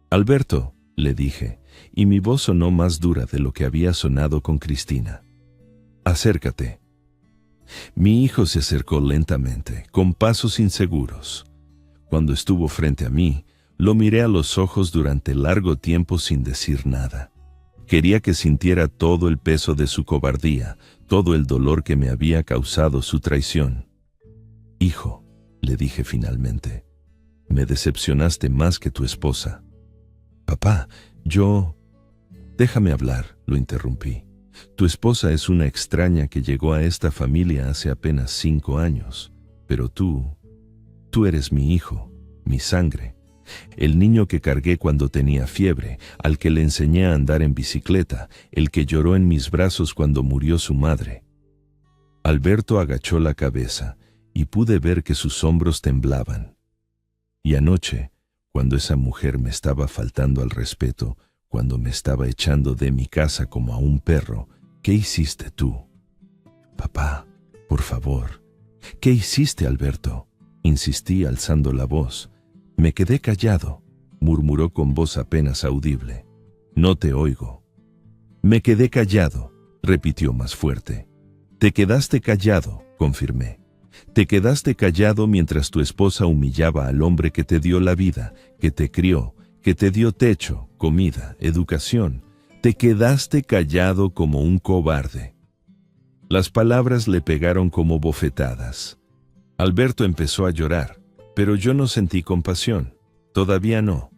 Speaker 1: Alberto, le dije, y mi voz sonó más dura de lo que había sonado con Cristina. Acércate. Mi hijo se acercó lentamente, con pasos inseguros. Cuando estuvo frente a mí, lo miré a los ojos durante largo tiempo sin decir nada. Quería que sintiera todo el peso de su cobardía, todo el dolor que me había causado su traición. Hijo, le dije finalmente, me decepcionaste más que tu esposa. Papá, yo... Déjame hablar, lo interrumpí. Tu esposa es una extraña que llegó a esta familia hace apenas 5 años, pero tú eres mi hijo, mi sangre. El niño que cargué cuando tenía fiebre, al que le enseñé a andar en bicicleta, el que lloró en mis brazos cuando murió su madre. Alberto agachó la cabeza y pude ver que sus hombros temblaban. Y anoche, cuando esa mujer me estaba faltando al respeto, cuando me estaba echando de mi casa como a un perro, ¿qué hiciste tú? Papá, por favor. ¿Qué hiciste, Alberto? Insistí alzando la voz. Me quedé callado, murmuró con voz apenas audible. No te oigo. Me quedé callado, repitió más fuerte. Te quedaste callado, confirmé. Te quedaste callado mientras tu esposa humillaba al hombre que te dio la vida, que te crió, que te dio techo, comida, educación. Te quedaste callado como un cobarde. Las palabras le pegaron como bofetadas. Alberto empezó a llorar, pero yo no sentí compasión. Todavía no.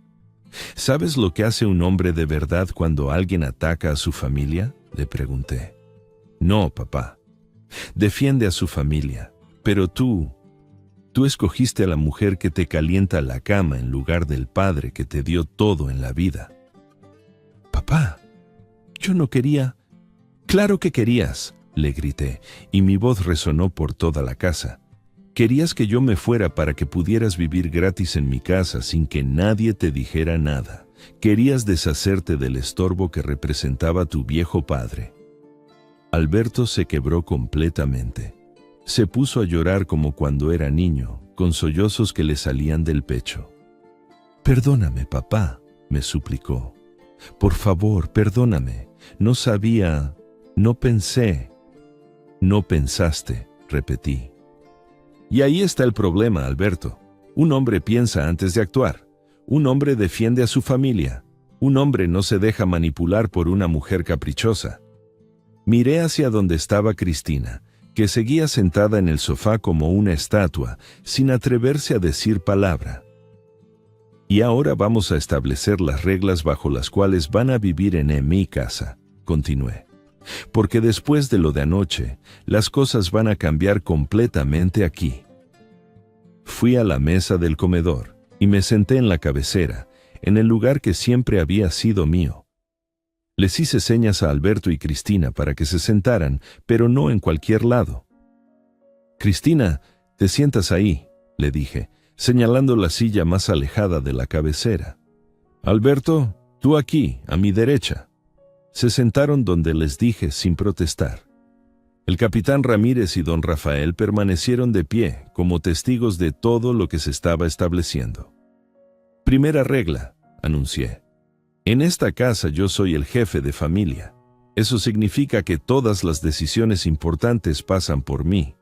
Speaker 1: ¿Sabes lo que hace un hombre de verdad cuando alguien ataca a su familia?, le pregunté. No, papá. Defiende a su familia. Pero tú escogiste a la mujer que te calienta la cama en lugar del padre que te dio todo en la vida. Papá, yo no quería. Claro que querías, le grité, y mi voz resonó por toda la casa. Querías que yo me fuera para que pudieras vivir gratis en mi casa sin que nadie te dijera nada. Querías deshacerte del estorbo que representaba tu viejo padre. Alberto se quebró completamente. Se puso a llorar como cuando era niño, con sollozos que le salían del pecho. Perdóname, papá, me suplicó. Por favor, perdóname. No sabía, no pensé. No pensaste, repetí. Y ahí está el problema, Alberto. Un hombre piensa antes de actuar. Un hombre defiende a su familia. Un hombre no se deja manipular por una mujer caprichosa. Miré hacia donde estaba Cristina, que seguía sentada en el sofá como una estatua, sin atreverse a decir palabra. Y ahora vamos a establecer las reglas bajo las cuales van a vivir en mi casa, continué. Porque después de lo de anoche, las cosas van a cambiar completamente aquí. Fui a la mesa del comedor y me senté en la cabecera, en el lugar que siempre había sido mío. Les hice señas a Alberto y Cristina para que se sentaran, pero no en cualquier lado. «Cristina, te sientas ahí», le dije, señalando la silla más alejada de la cabecera. «Alberto, tú aquí, a mi derecha». Se sentaron donde les dije sin protestar. El capitán Ramírez y don Rafael permanecieron de pie como testigos de todo lo que se estaba estableciendo. «Primera regla», anuncié. «En esta casa yo soy el jefe de familia. Eso significa que todas las decisiones importantes pasan por mí.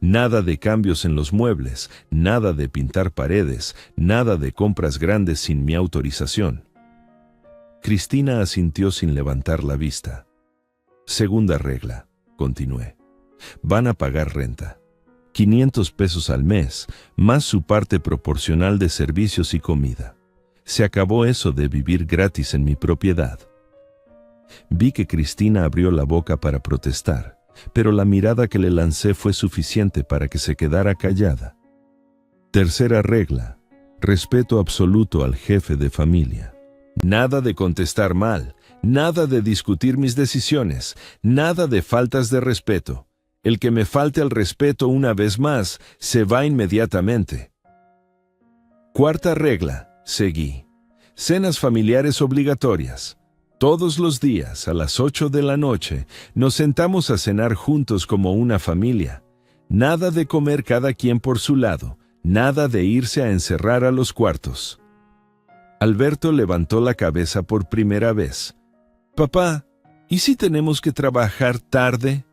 Speaker 1: Nada de cambios en los muebles, nada de pintar paredes, nada de compras grandes sin mi autorización». Cristina asintió sin levantar la vista. «Segunda regla», continué. «Van a pagar renta. 500 pesos al mes, más su parte proporcional de servicios y comida. Se acabó eso de vivir gratis en mi propiedad». Vi que Cristina abrió la boca para protestar, pero la mirada que le lancé fue suficiente para que se quedara callada. Tercera regla: respeto absoluto al jefe de familia. Nada de contestar mal, nada de discutir mis decisiones, nada de faltas de respeto. El que me falte el respeto una vez más, se va inmediatamente. Cuarta regla, seguí. Cenas familiares obligatorias. Todos los días, a las 8 de la noche, nos sentamos a cenar juntos como una familia. Nada de comer cada quien por su lado, nada de irse a encerrar a los cuartos. Alberto levantó la cabeza por primera vez. «Papá, ¿y si tenemos que trabajar tarde?»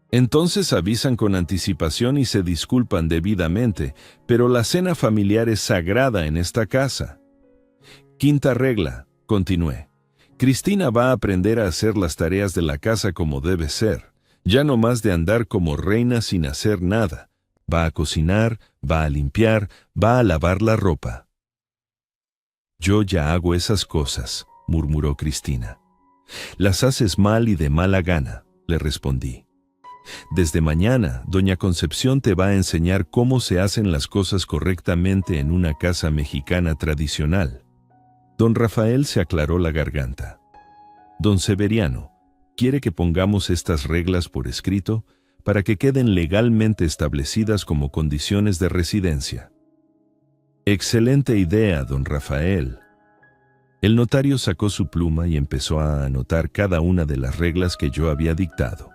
Speaker 1: Entonces avisan con anticipación y se disculpan debidamente, pero la cena familiar es sagrada en esta casa. Quinta regla, continué. Cristina va a aprender a hacer las tareas de la casa como debe ser, ya no más de andar como reina sin hacer nada. Va a cocinar, va a limpiar, va a lavar la ropa. «Yo ya hago esas cosas», murmuró Cristina. «Las haces mal y de mala gana», le respondí. «Desde mañana, doña Concepción te va a enseñar cómo se hacen las cosas correctamente en una casa mexicana tradicional». Don Rafael se aclaró la garganta. «Don Severiano, ¿quiere que pongamos estas reglas por escrito para que queden legalmente establecidas como condiciones de residencia?» «Excelente idea, don Rafael». El notario sacó su pluma y empezó a anotar cada una de las reglas que yo había dictado.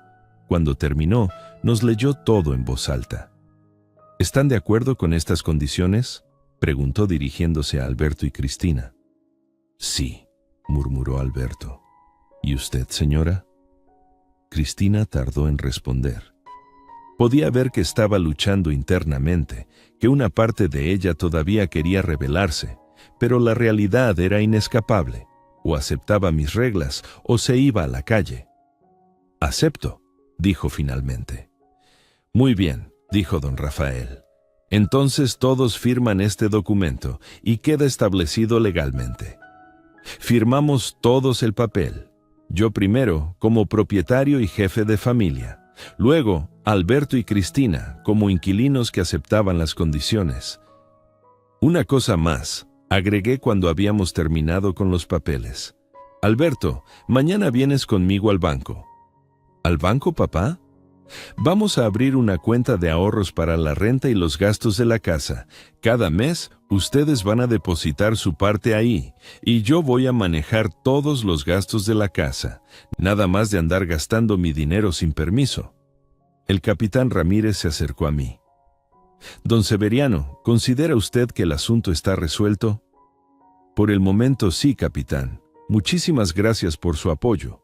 Speaker 1: Cuando terminó, nos leyó todo en voz alta. «¿Están de acuerdo con estas condiciones?», preguntó dirigiéndose a Alberto y Cristina. «Sí», murmuró Alberto. «¿Y usted, señora?». Cristina tardó en responder. Podía ver que estaba luchando internamente, que una parte de ella todavía quería rebelarse, pero la realidad era inescapable. O aceptaba mis reglas o se iba a la calle. «Acepto», dijo finalmente. «Muy bien», dijo don Rafael. «Entonces todos firman este documento y queda establecido legalmente. Firmamos todos el papel. Yo primero, como propietario y jefe de familia. Luego, Alberto y Cristina, como inquilinos que aceptaban las condiciones. Una cosa más, agregué cuando habíamos terminado con los papeles. Alberto, mañana vienes conmigo al banco». «¿Al banco, papá?» «Vamos a abrir una cuenta de ahorros para la renta y los gastos de la casa. Cada mes, ustedes van a depositar su parte ahí, y yo voy a manejar todos los gastos de la casa. Nada más de andar gastando mi dinero sin permiso». El capitán Ramírez se acercó a mí. «Don Severiano, ¿considera usted que el asunto está resuelto?» «Por el momento sí, capitán. Muchísimas gracias por su apoyo».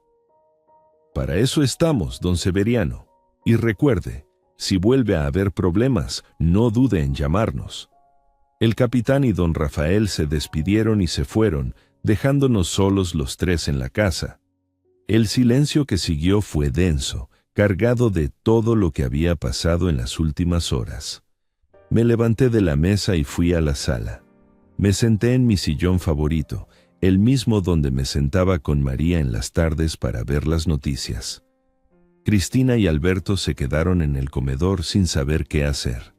Speaker 1: «Para eso estamos, don Severiano. Y recuerde, si vuelve a haber problemas, no dude en llamarnos». El capitán y don Rafael se despidieron y se fueron, dejándonos solos los tres en la casa. El silencio que siguió fue denso, cargado de todo lo que había pasado en las últimas horas. Me levanté de la mesa y fui a la sala. Me senté en mi sillón favorito, el mismo donde me sentaba con María en las tardes para ver las noticias. Cristina y Alberto se quedaron en el comedor sin saber qué hacer.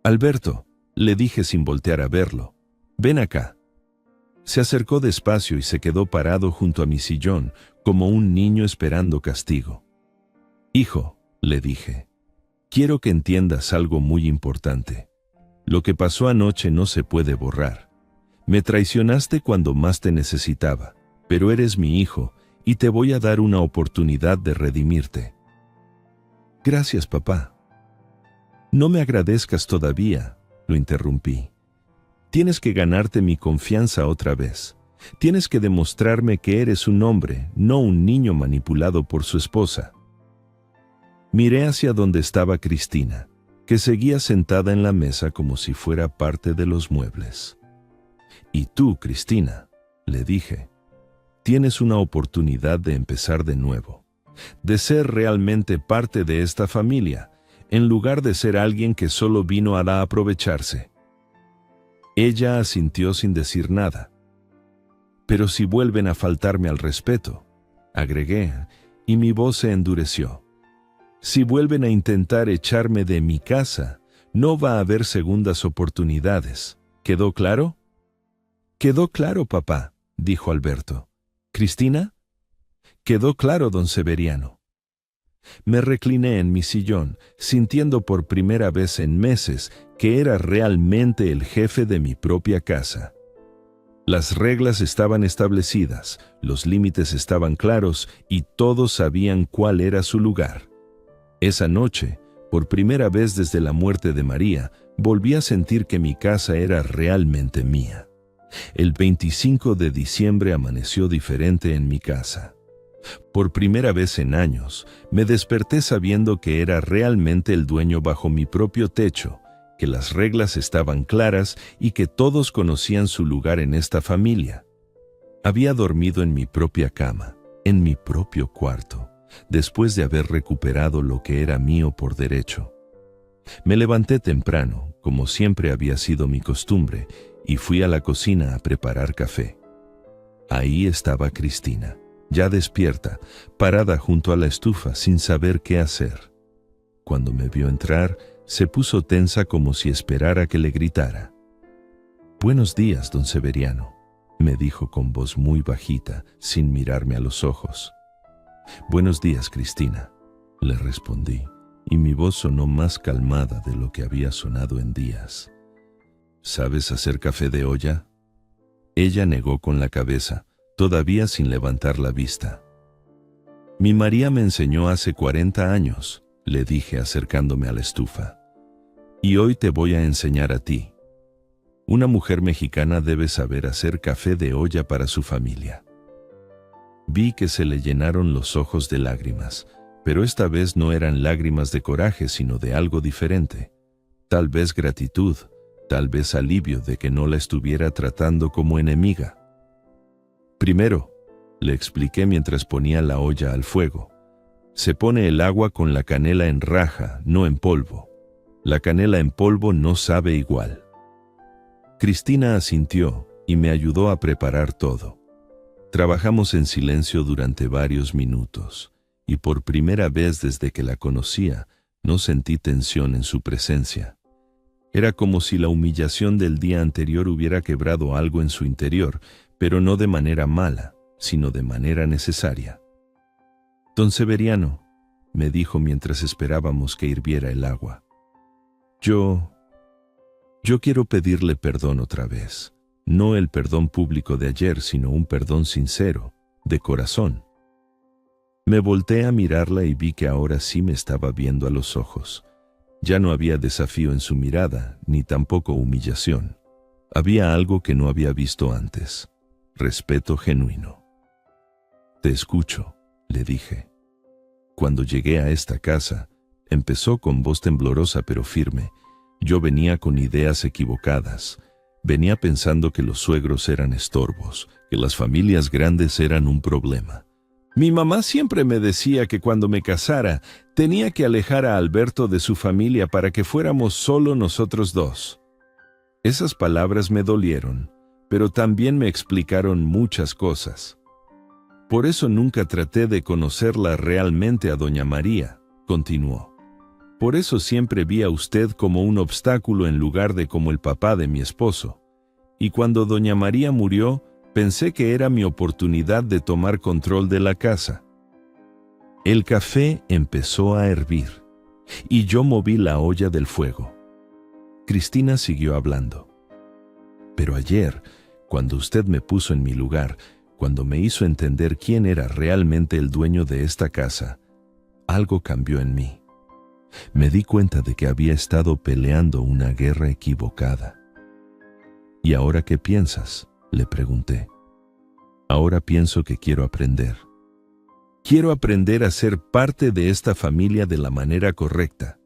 Speaker 1: «Alberto», le dije sin voltear a verlo, «ven acá». Se acercó despacio y se quedó parado junto a mi sillón, como un niño esperando castigo. «Hijo», le dije, «quiero que entiendas algo muy importante. Lo que pasó anoche no se puede borrar. Me traicionaste cuando más te necesitaba, pero eres mi hijo y te voy a dar una oportunidad de redimirte». «Gracias, papá». «No me agradezcas todavía», lo interrumpí. «Tienes que ganarte mi confianza otra vez. Tienes que demostrarme que eres un hombre, no un niño manipulado por su esposa». Miré hacia donde estaba Cristina, que seguía sentada en la mesa como si fuera parte de los muebles. «Y tú, Cristina», le dije, «tienes una oportunidad de empezar de nuevo, de ser realmente parte de esta familia, en lugar de ser alguien que solo vino a aprovecharse». Ella asintió sin decir nada. «Pero si vuelven a faltarme al respeto», agregué, y mi voz se endureció. «Si vuelven a intentar echarme de mi casa, no va a haber segundas oportunidades. ¿Quedó claro?» «Quedó claro, papá», dijo Alberto. «¿Cristina?» «Quedó claro, don Severiano». Me recliné en mi sillón, sintiendo por primera vez en meses que era realmente el jefe de mi propia casa. Las reglas estaban establecidas, los límites estaban claros y todos sabían cuál era su lugar. Esa noche, por primera vez desde la muerte de María, volví a sentir que mi casa era realmente mía. El 25 de diciembre amaneció diferente en mi casa. Por primera vez en años, me desperté sabiendo que era realmente el dueño bajo mi propio techo, que las reglas estaban claras y que todos conocían su lugar en esta familia. Había dormido en mi propia cama, en mi propio cuarto, después de haber recuperado lo que era mío por derecho. Me levanté temprano, como siempre había sido mi costumbre, y fui a la cocina a preparar café. Ahí estaba Cristina, ya despierta, parada junto a la estufa sin saber qué hacer. Cuando me vio entrar, se puso tensa como si esperara que le gritara. «Buenos días, don Severiano», me dijo con voz muy bajita, sin mirarme a los ojos. «Buenos días, Cristina», le respondí, y mi voz sonó más calmada de lo que había sonado en días. «¿Sabes hacer café de olla?». Ella negó con la cabeza, todavía sin levantar la vista. «Mi María me enseñó hace 40 años», le dije acercándome a la estufa. «Y hoy te voy a enseñar a ti. Una mujer mexicana debe saber hacer café de olla para su familia». Vi que se le llenaron los ojos de lágrimas, pero esta vez no eran lágrimas de coraje, sino de algo diferente. Tal vez gratitud, tal vez alivio de que no la estuviera tratando como enemiga. «Primero», le expliqué mientras ponía la olla al fuego, «se pone el agua con la canela en raja, no en polvo. La canela en polvo no sabe igual». Cristina asintió y me ayudó a preparar todo. Trabajamos en silencio durante varios minutos, y por primera vez desde que la conocía, no sentí tensión en su presencia. Era como si la humillación del día anterior hubiera quebrado algo en su interior, pero no de manera mala, sino de manera necesaria. «Don Severiano», me dijo mientras esperábamos que hirviera el agua, Yo quiero pedirle perdón otra vez. No el perdón público de ayer, sino un perdón sincero, de corazón». Me volteé a mirarla y vi que ahora sí me estaba viendo a los ojos. Ya no había desafío en su mirada, ni tampoco humillación. Había algo que no había visto antes: respeto genuino. «Te escucho», le dije. «Cuando llegué a esta casa», empezó con voz temblorosa pero firme, «yo venía con ideas equivocadas. Venía pensando que los suegros eran estorbos, que las familias grandes eran un problema. Mi mamá siempre me decía que cuando me casara tenía que alejar a Alberto de su familia para que fuéramos solo nosotros dos». Esas palabras me dolieron, pero también me explicaron muchas cosas. Por eso nunca traté de conocerla realmente a doña María, continuó. Por eso siempre vi a usted como un obstáculo en lugar de como el papá de mi esposo. Y cuando doña María murió, pensé que era mi oportunidad de tomar control de la casa. El café empezó a hervir, y yo moví la olla del fuego. Cristina siguió hablando. Pero ayer, cuando usted me puso en mi lugar, cuando me hizo entender quién era realmente el dueño de esta casa, algo cambió en mí. Me di cuenta de que había estado peleando una guerra equivocada. ¿Y ahora qué piensas?, le pregunté. Ahora pienso que quiero aprender. Quiero aprender a ser parte de esta familia de la manera correcta.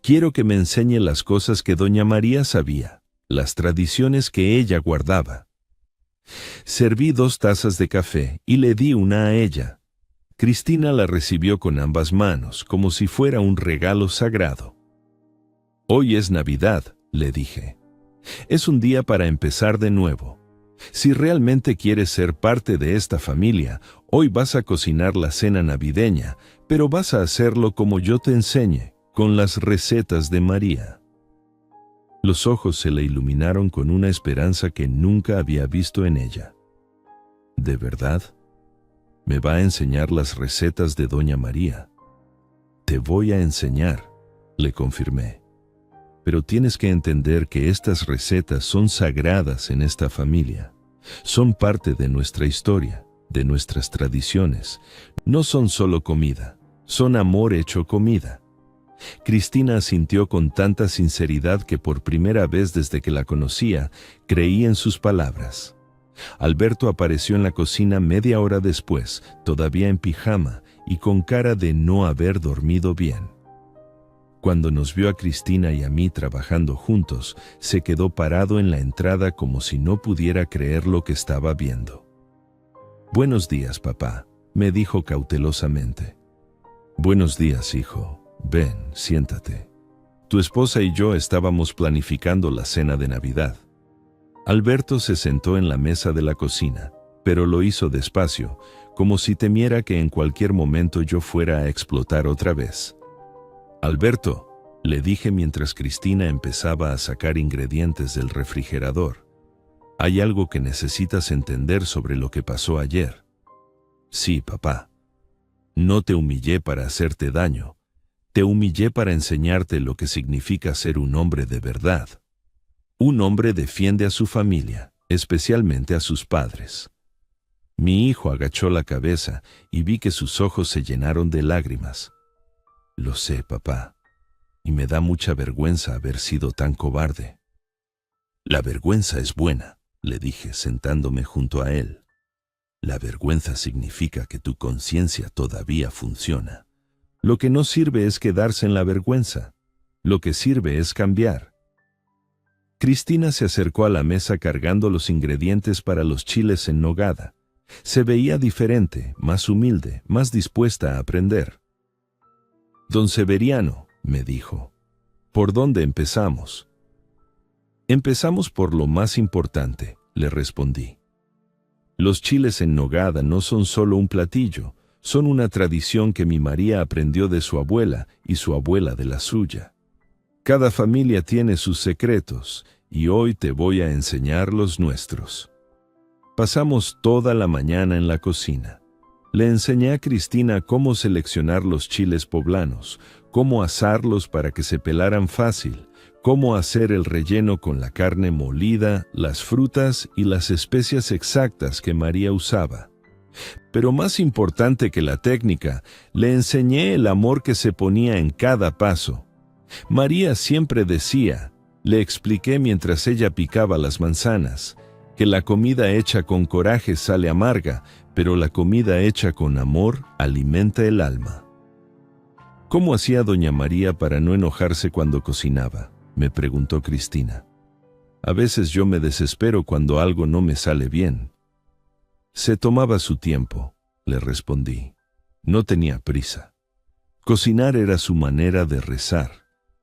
Speaker 1: Quiero que me enseñe las cosas que doña María sabía, las tradiciones que ella guardaba. Serví 2 tazas de café y le di una a ella. Cristina la recibió con ambas manos, como si fuera un regalo sagrado. Hoy es Navidad, le dije. Es un día para empezar de nuevo. Si realmente quieres ser parte de esta familia, hoy vas a cocinar la cena navideña, pero vas a hacerlo como yo te enseñe, con las recetas de María. Los ojos se le iluminaron con una esperanza que nunca había visto en ella. ¿De verdad? ¿Me va a enseñar las recetas de doña María? Te voy a enseñar, le confirmé. Pero tienes que entender que estas recetas son sagradas en esta familia. Son parte de nuestra historia, de nuestras tradiciones. No son solo comida, son amor hecho comida. Cristina asintió con tanta sinceridad que por primera vez desde que la conocía, creí en sus palabras. Alberto apareció en la cocina media hora después, todavía en pijama y con cara de no haber dormido bien. Cuando nos vio a Cristina y a mí trabajando juntos, se quedó parado en la entrada como si no pudiera creer lo que estaba viendo. «Buenos días, papá», me dijo cautelosamente. «Buenos días, hijo. Ven, siéntate. Tu esposa y yo estábamos planificando la cena de Navidad». Alberto se sentó en la mesa de la cocina, pero lo hizo despacio, como si temiera que en cualquier momento yo fuera a explotar otra vez. «Alberto», le dije mientras Cristina empezaba a sacar ingredientes del refrigerador, «hay algo que necesitas entender sobre lo que pasó ayer». «Sí, papá. No te humillé para hacerte daño. Te humillé para enseñarte lo que significa ser un hombre de verdad. Un hombre defiende a su familia, especialmente a sus padres». Mi hijo agachó la cabeza y vi que sus ojos se llenaron de lágrimas. «Lo sé, papá, y me da mucha vergüenza haber sido tan cobarde». «La vergüenza es buena», le dije sentándome junto a él. «La vergüenza significa que tu conciencia todavía funciona. Lo que no sirve es quedarse en la vergüenza. Lo que sirve es cambiar». Cristina se acercó a la mesa cargando los ingredientes para los chiles en nogada. Se veía diferente, más humilde, más dispuesta a aprender. «Don Severiano», me dijo, «¿por dónde empezamos?» «Empezamos por lo más importante», le respondí. «Los chiles en nogada no son solo un platillo, son una tradición que mi María aprendió de su abuela y su abuela de la suya. Cada familia tiene sus secretos, y hoy te voy a enseñar los nuestros». Pasamos toda la mañana en la cocina. Le enseñé a Cristina cómo seleccionar los chiles poblanos, cómo asarlos para que se pelaran fácil, cómo hacer el relleno con la carne molida, las frutas y las especias exactas que María usaba. Pero más importante que la técnica, le enseñé el amor que se ponía en cada paso. María siempre decía, le expliqué mientras ella picaba las manzanas, que la comida hecha con coraje sale amarga, pero la comida hecha con amor alimenta el alma. «¿Cómo hacía doña María para no enojarse cuando cocinaba?», me preguntó Cristina. «A veces yo me desespero cuando algo no me sale bien». «Se tomaba su tiempo», le respondí. «No tenía prisa. Cocinar era su manera de rezar,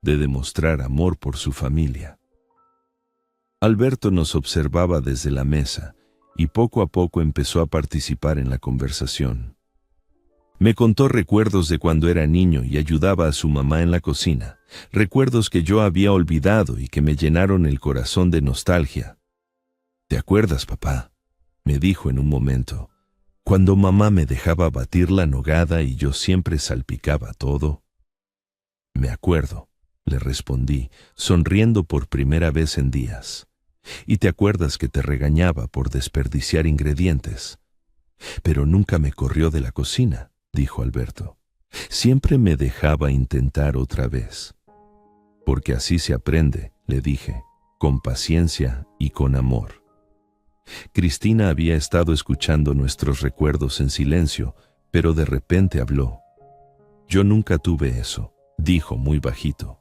Speaker 1: de demostrar amor por su familia». Alberto nos observaba desde la mesa y poco a poco empezó a participar en la conversación. Me contó recuerdos de cuando era niño y ayudaba a su mamá en la cocina, recuerdos que yo había olvidado y que me llenaron el corazón de nostalgia. ¿Te acuerdas, papá?, me dijo en un momento, cuando mamá me dejaba batir la nogada y yo siempre salpicaba todo. Me acuerdo, le respondí, sonriendo por primera vez en días. ¿Y te acuerdas que te regañaba por desperdiciar ingredientes? Pero nunca me corrió de la cocina, dijo Alberto. Siempre me dejaba intentar otra vez. Porque así se aprende, le dije, con paciencia y con amor. Cristina había estado escuchando nuestros recuerdos en silencio, pero de repente habló. Yo nunca tuve eso, dijo muy bajito.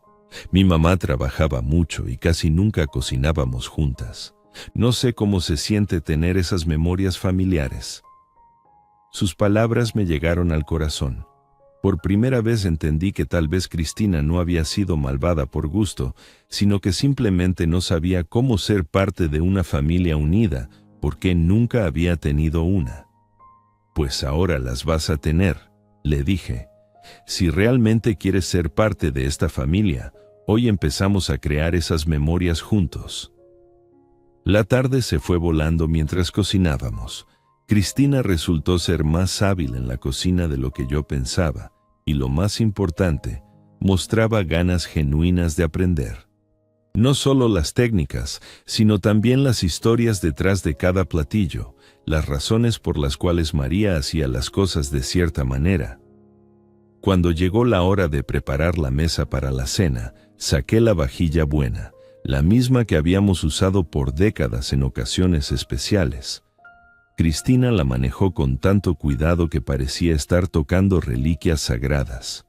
Speaker 1: Mi mamá trabajaba mucho y casi nunca cocinábamos juntas. No sé cómo se siente tener esas memorias familiares. Sus palabras me llegaron al corazón. Por primera vez entendí que tal vez Cristina no había sido malvada por gusto, sino que simplemente no sabía cómo ser parte de una familia unida, porque nunca había tenido una. Pues ahora las vas a tener, le dije. Si realmente quieres ser parte de esta familia, hoy empezamos a crear esas memorias juntos. La tarde se fue volando mientras cocinábamos. Cristina resultó ser más hábil en la cocina de lo que yo pensaba, y lo más importante, mostraba ganas genuinas de aprender. No solo las técnicas, sino también las historias detrás de cada platillo, las razones por las cuales María hacía las cosas de cierta manera. Cuando llegó la hora de preparar la mesa para la cena, saqué la vajilla buena, la misma que habíamos usado por décadas en ocasiones especiales. Cristina la manejó con tanto cuidado que parecía estar tocando reliquias sagradas.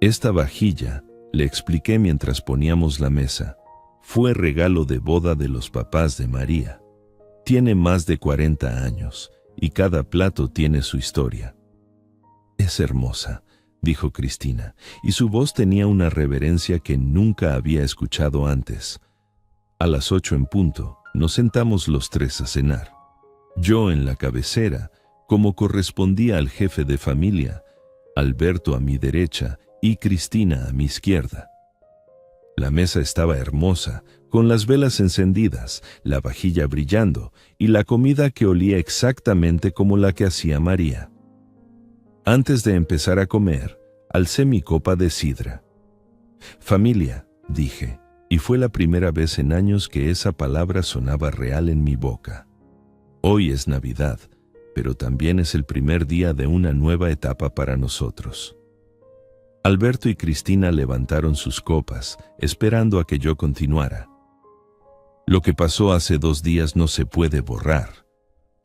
Speaker 1: Esta vajilla, le expliqué mientras poníamos la mesa, fue regalo de boda de los papás de María. Tiene más de 40 años y cada plato tiene su historia. Es hermosa, dijo Cristina, y su voz tenía una reverencia que nunca había escuchado antes. A las 8 en punto, nos sentamos los tres a cenar. Yo en la cabecera, como correspondía al jefe de familia, Alberto a mi derecha y Cristina a mi izquierda. La mesa estaba hermosa, con las velas encendidas, la vajilla brillando y la comida que olía exactamente como la que hacía María. Antes de empezar a comer, alcé mi copa de sidra. Familia, dije, y fue la primera vez en años que esa palabra sonaba real en mi boca. Hoy es Navidad, pero también es el primer día de una nueva etapa para nosotros. Alberto y Cristina levantaron sus copas, esperando a que yo continuara. Lo que pasó hace 2 días no se puede borrar.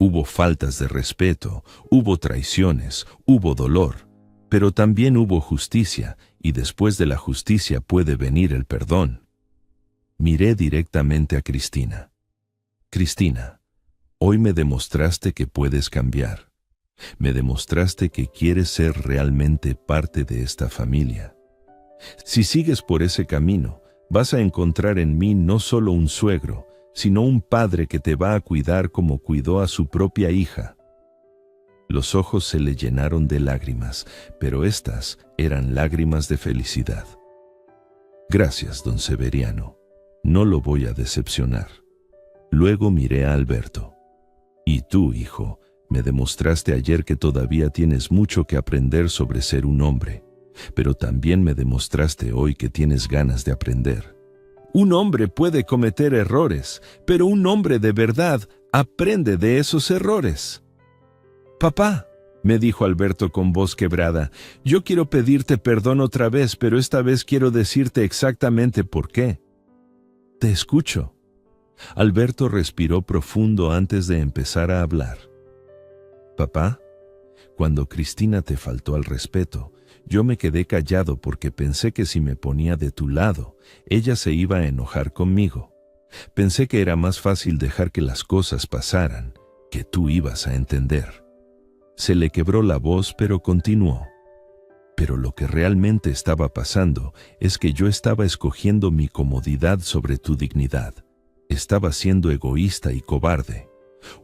Speaker 1: Hubo faltas de respeto, hubo traiciones, hubo dolor, pero también hubo justicia, y después de la justicia puede venir el perdón. Miré directamente a Cristina. Cristina, hoy me demostraste que puedes cambiar. Me demostraste que quieres ser realmente parte de esta familia. Si sigues por ese camino, vas a encontrar en mí no solo un suegro, sino un padre que te va a cuidar como cuidó a su propia hija. Los ojos se le llenaron de lágrimas, pero estas eran lágrimas de felicidad. Gracias, don Severiano. No lo voy a decepcionar. Luego miré a Alberto. Y tú, hijo, me demostraste ayer que todavía tienes mucho que aprender sobre ser un hombre, pero también me demostraste hoy que tienes ganas de aprender. Un hombre puede cometer errores, pero un hombre de verdad aprende de esos errores. Papá, me dijo Alberto con voz quebrada, yo quiero pedirte perdón otra vez, pero esta vez quiero decirte exactamente por qué. Te escucho. Alberto respiró profundo antes de empezar a hablar. Papá, cuando Cristina te faltó al respeto, yo me quedé callado porque pensé que si me ponía de tu lado, ella se iba a enojar conmigo. Pensé que era más fácil dejar que las cosas pasaran, que tú ibas a entender. Se le quebró la voz, pero continuó. Pero lo que realmente estaba pasando es que yo estaba escogiendo mi comodidad sobre tu dignidad. Estaba siendo egoísta y cobarde.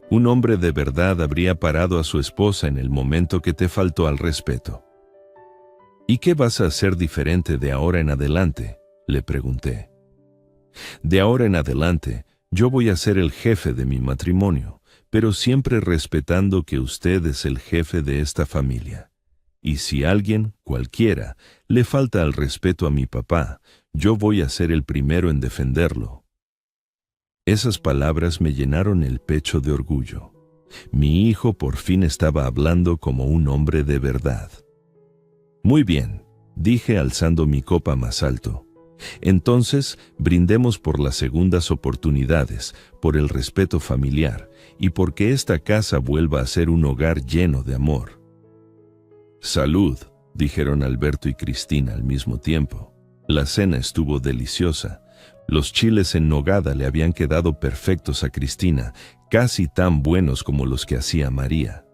Speaker 1: Un hombre de verdad habría parado a su esposa en el momento que te faltó al respeto. ¿Y qué vas a hacer diferente de ahora en adelante?, le pregunté. De ahora en adelante, yo voy a ser el jefe de mi matrimonio, pero siempre respetando que usted es el jefe de esta familia. Y si alguien, cualquiera, le falta al respeto a mi papá, yo voy a ser el primero en defenderlo. Esas palabras me llenaron el pecho de orgullo. Mi hijo por fin estaba hablando como un hombre de verdad. Muy bien, dije alzando mi copa más alto. Entonces, brindemos por las segundas oportunidades, por el respeto familiar y porque esta casa vuelva a ser un hogar lleno de amor. Salud, dijeron Alberto y Cristina al mismo tiempo. La cena estuvo deliciosa. Los chiles en nogada le habían quedado perfectos a Cristina, casi tan buenos como los que hacía María.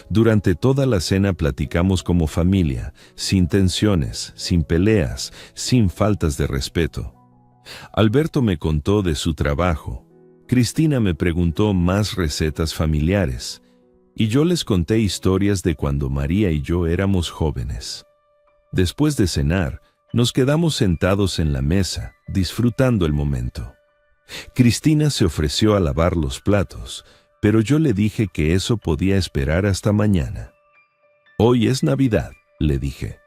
Speaker 1: Durante toda la cena platicamos como familia, sin tensiones, sin peleas, sin faltas de respeto. Alberto me contó de su trabajo. Cristina me preguntó más recetas familiares. Y yo les conté historias de cuando María y yo éramos jóvenes. Después de cenar, nos quedamos sentados en la mesa, disfrutando el momento. Cristina se ofreció a lavar los platos, pero yo le dije que eso podía esperar hasta mañana. Hoy es Navidad, le dije.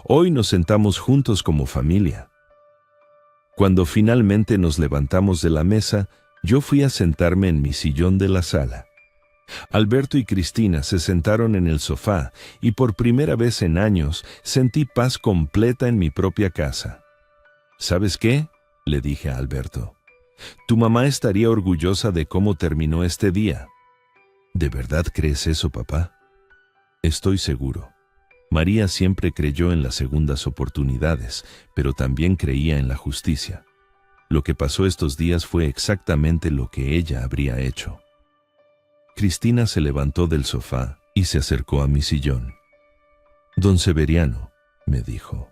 Speaker 1: Hoy nos sentamos juntos como familia. Cuando finalmente nos levantamos de la mesa, yo fui a sentarme en mi sillón de la sala. Alberto y Cristina se sentaron en el sofá y por primera vez en años sentí paz completa en mi propia casa. ¿Sabes qué?, le dije a Alberto. Tu mamá estaría orgullosa de cómo terminó este día. ¿De verdad crees eso, papá? Estoy seguro. María siempre creyó en las segundas oportunidades, pero también creía en la justicia. Lo que pasó estos días fue exactamente lo que ella habría hecho. Cristina se levantó del sofá y se acercó a mi sillón. Don Severiano, me dijo,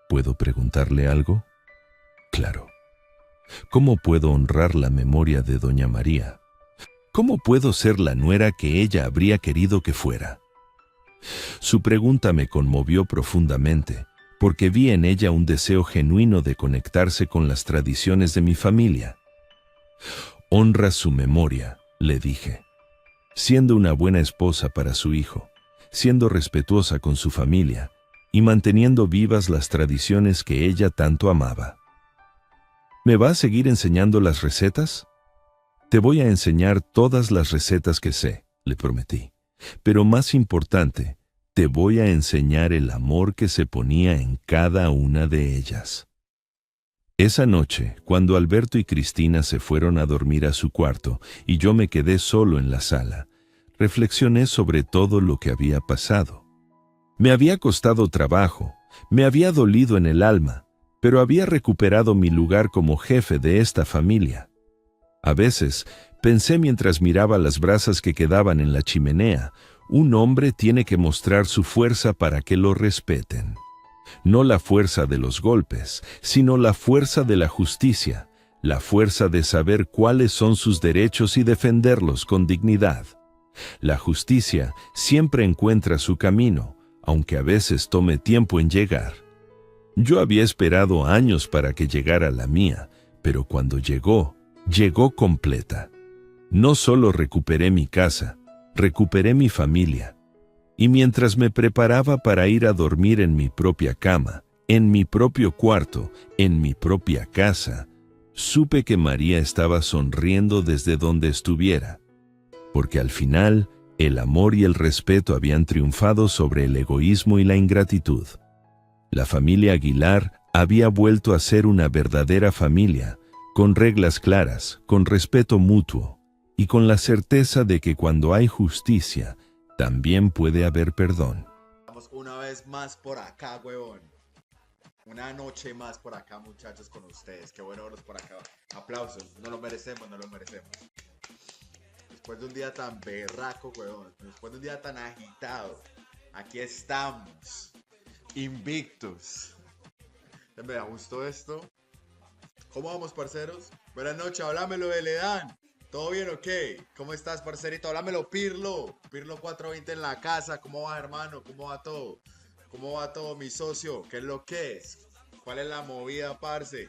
Speaker 1: ¿puedo preguntarle algo? Claro. ¿Cómo puedo honrar la memoria de doña María? ¿Cómo puedo ser la nuera que ella habría querido que fuera? Su pregunta me conmovió profundamente, porque vi en ella un deseo genuino de conectarse con las tradiciones de mi familia. Honra su memoria, le dije, siendo una buena esposa para su hijo, siendo respetuosa con su familia y manteniendo vivas las tradiciones que ella tanto amaba. ¿Me va a seguir enseñando las recetas? Te voy a enseñar todas las recetas que sé, le prometí. Pero más importante, te voy a enseñar el amor que se ponía en cada una de ellas. Esa noche, cuando Alberto y Cristina se fueron a dormir a su cuarto y yo me quedé solo en la sala, reflexioné sobre todo lo que había pasado. Me había costado trabajo, me había dolido en el alma, pero había recuperado mi lugar como jefe de esta familia. A veces, pensé mientras miraba las brasas que quedaban en la chimenea, un hombre tiene que mostrar su fuerza para que lo respeten. No la fuerza de los golpes, sino la fuerza de la justicia, la fuerza de saber cuáles son sus derechos y defenderlos con dignidad. La justicia siempre encuentra su camino, aunque a veces tome tiempo en llegar. Yo había esperado años para que llegara la mía, pero cuando llegó, llegó completa. No solo recuperé mi casa, recuperé mi familia. Y mientras me preparaba para ir a dormir en mi propia cama, en mi propio cuarto, en mi propia casa, supe que María estaba sonriendo desde donde estuviera, porque al final el amor y el respeto habían triunfado sobre el egoísmo y la ingratitud. La familia Aguilar había vuelto a ser una verdadera familia, con reglas claras, con respeto mutuo y con la certeza de que cuando hay justicia, también puede haber perdón.
Speaker 2: Estamos una vez más por acá, huevón. Una noche más por acá, muchachos, con ustedes. Qué bueno verlos por acá. Aplausos. No lo merecemos, no lo merecemos. Después de un día tan berraco, huevón. Después de un día tan agitado. Aquí estamos. Invictus. Me gustó esto. ¿Cómo vamos, parceros? Buenas noches, háblamelo de Ledán. ¿Todo bien o qué? ¿Cómo estás, parcerito? Háblamelo, Pirlo. Pirlo 420 en la casa. ¿Cómo va, hermano? ¿Cómo va todo? ¿Cómo va todo, mi socio? ¿Qué es lo que es? ¿Cuál es la movida, parce?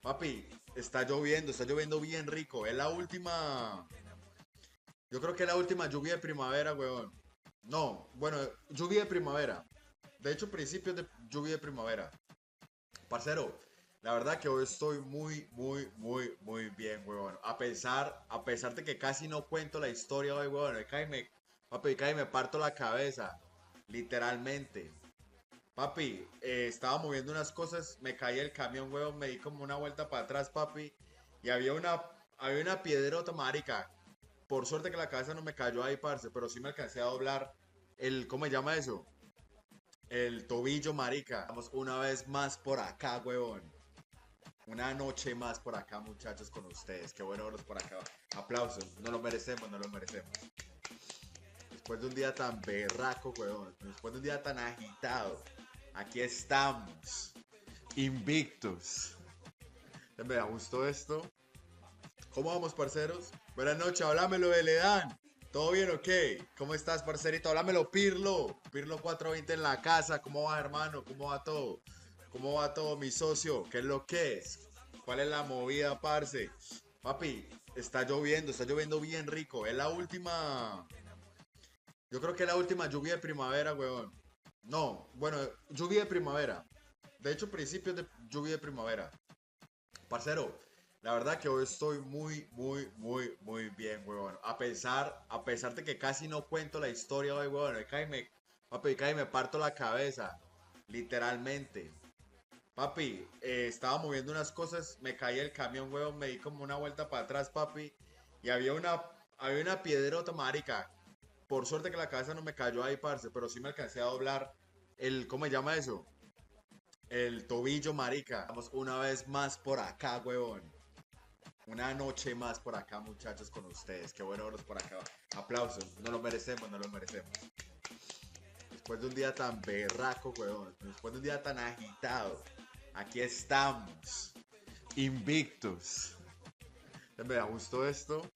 Speaker 2: Papi, está lloviendo bien rico. Es la última. Yo creo que es la última lluvia de primavera, weón. No, bueno, lluvia de primavera. De hecho, principios de lluvia de primavera. Parcero, la verdad que hoy estoy muy bien, huevón. A pesar de que casi no cuento la historia hoy, huevón. Papi, cae me parto la cabeza. Literalmente. Papi, estaba moviendo unas cosas, me caí el camión, huevón, me di como una vuelta para atrás, papi. Y había una piedrota, marica. Por suerte que la cabeza no me cayó ahí, parce, pero sí me alcancé a doblar ¿cómo se llama eso? El tobillo, marica. Vamos una vez más por acá, huevón. Una noche más por acá, muchachos, con ustedes. Qué bueno verlos por acá. Aplausos. No lo merecemos, no lo merecemos. Después de un día tan berraco, huevón. Después de un día tan agitado. Aquí estamos. Invictos. Me gustó esto. ¿Cómo vamos, parceros? Buenas noches, háblamelo de Ledán. ¿Todo bien o qué? ¿Cómo estás, parcerito? Háblamelo, Pirlo. Pirlo 420 en la casa. ¿Cómo va, hermano? ¿Cómo va todo? ¿Cómo va todo, mi socio? ¿Qué es lo que es? ¿Cuál es la movida, parce? Papi, está lloviendo bien rico. Es la última. Yo creo que es la última lluvia de primavera, weón. No, bueno, lluvia de primavera. De hecho, principios de lluvia de primavera. Parcero, la verdad que hoy estoy muy bien, weón. A pesar de que casi no cuento la historia hoy, weón. Papi, cae me parto la cabeza. Literalmente. Papi, estaba moviendo unas cosas, me caí el camión, weón, me di como una vuelta para atrás, papi. Y había una piedrota, marica. Por suerte que la cabeza no me cayó ahí, parce, pero sí me alcancé a doblar ¿cómo se llama eso? El tobillo, marica. Vamos una vez más por acá, weón. Una noche más por acá, muchachos, con ustedes. Qué bueno verlos por acá. Aplausos. No lo merecemos, no lo merecemos. Después de un día tan berraco, weón. Después de un día tan agitado. Aquí estamos. Invictos. Me gustó esto.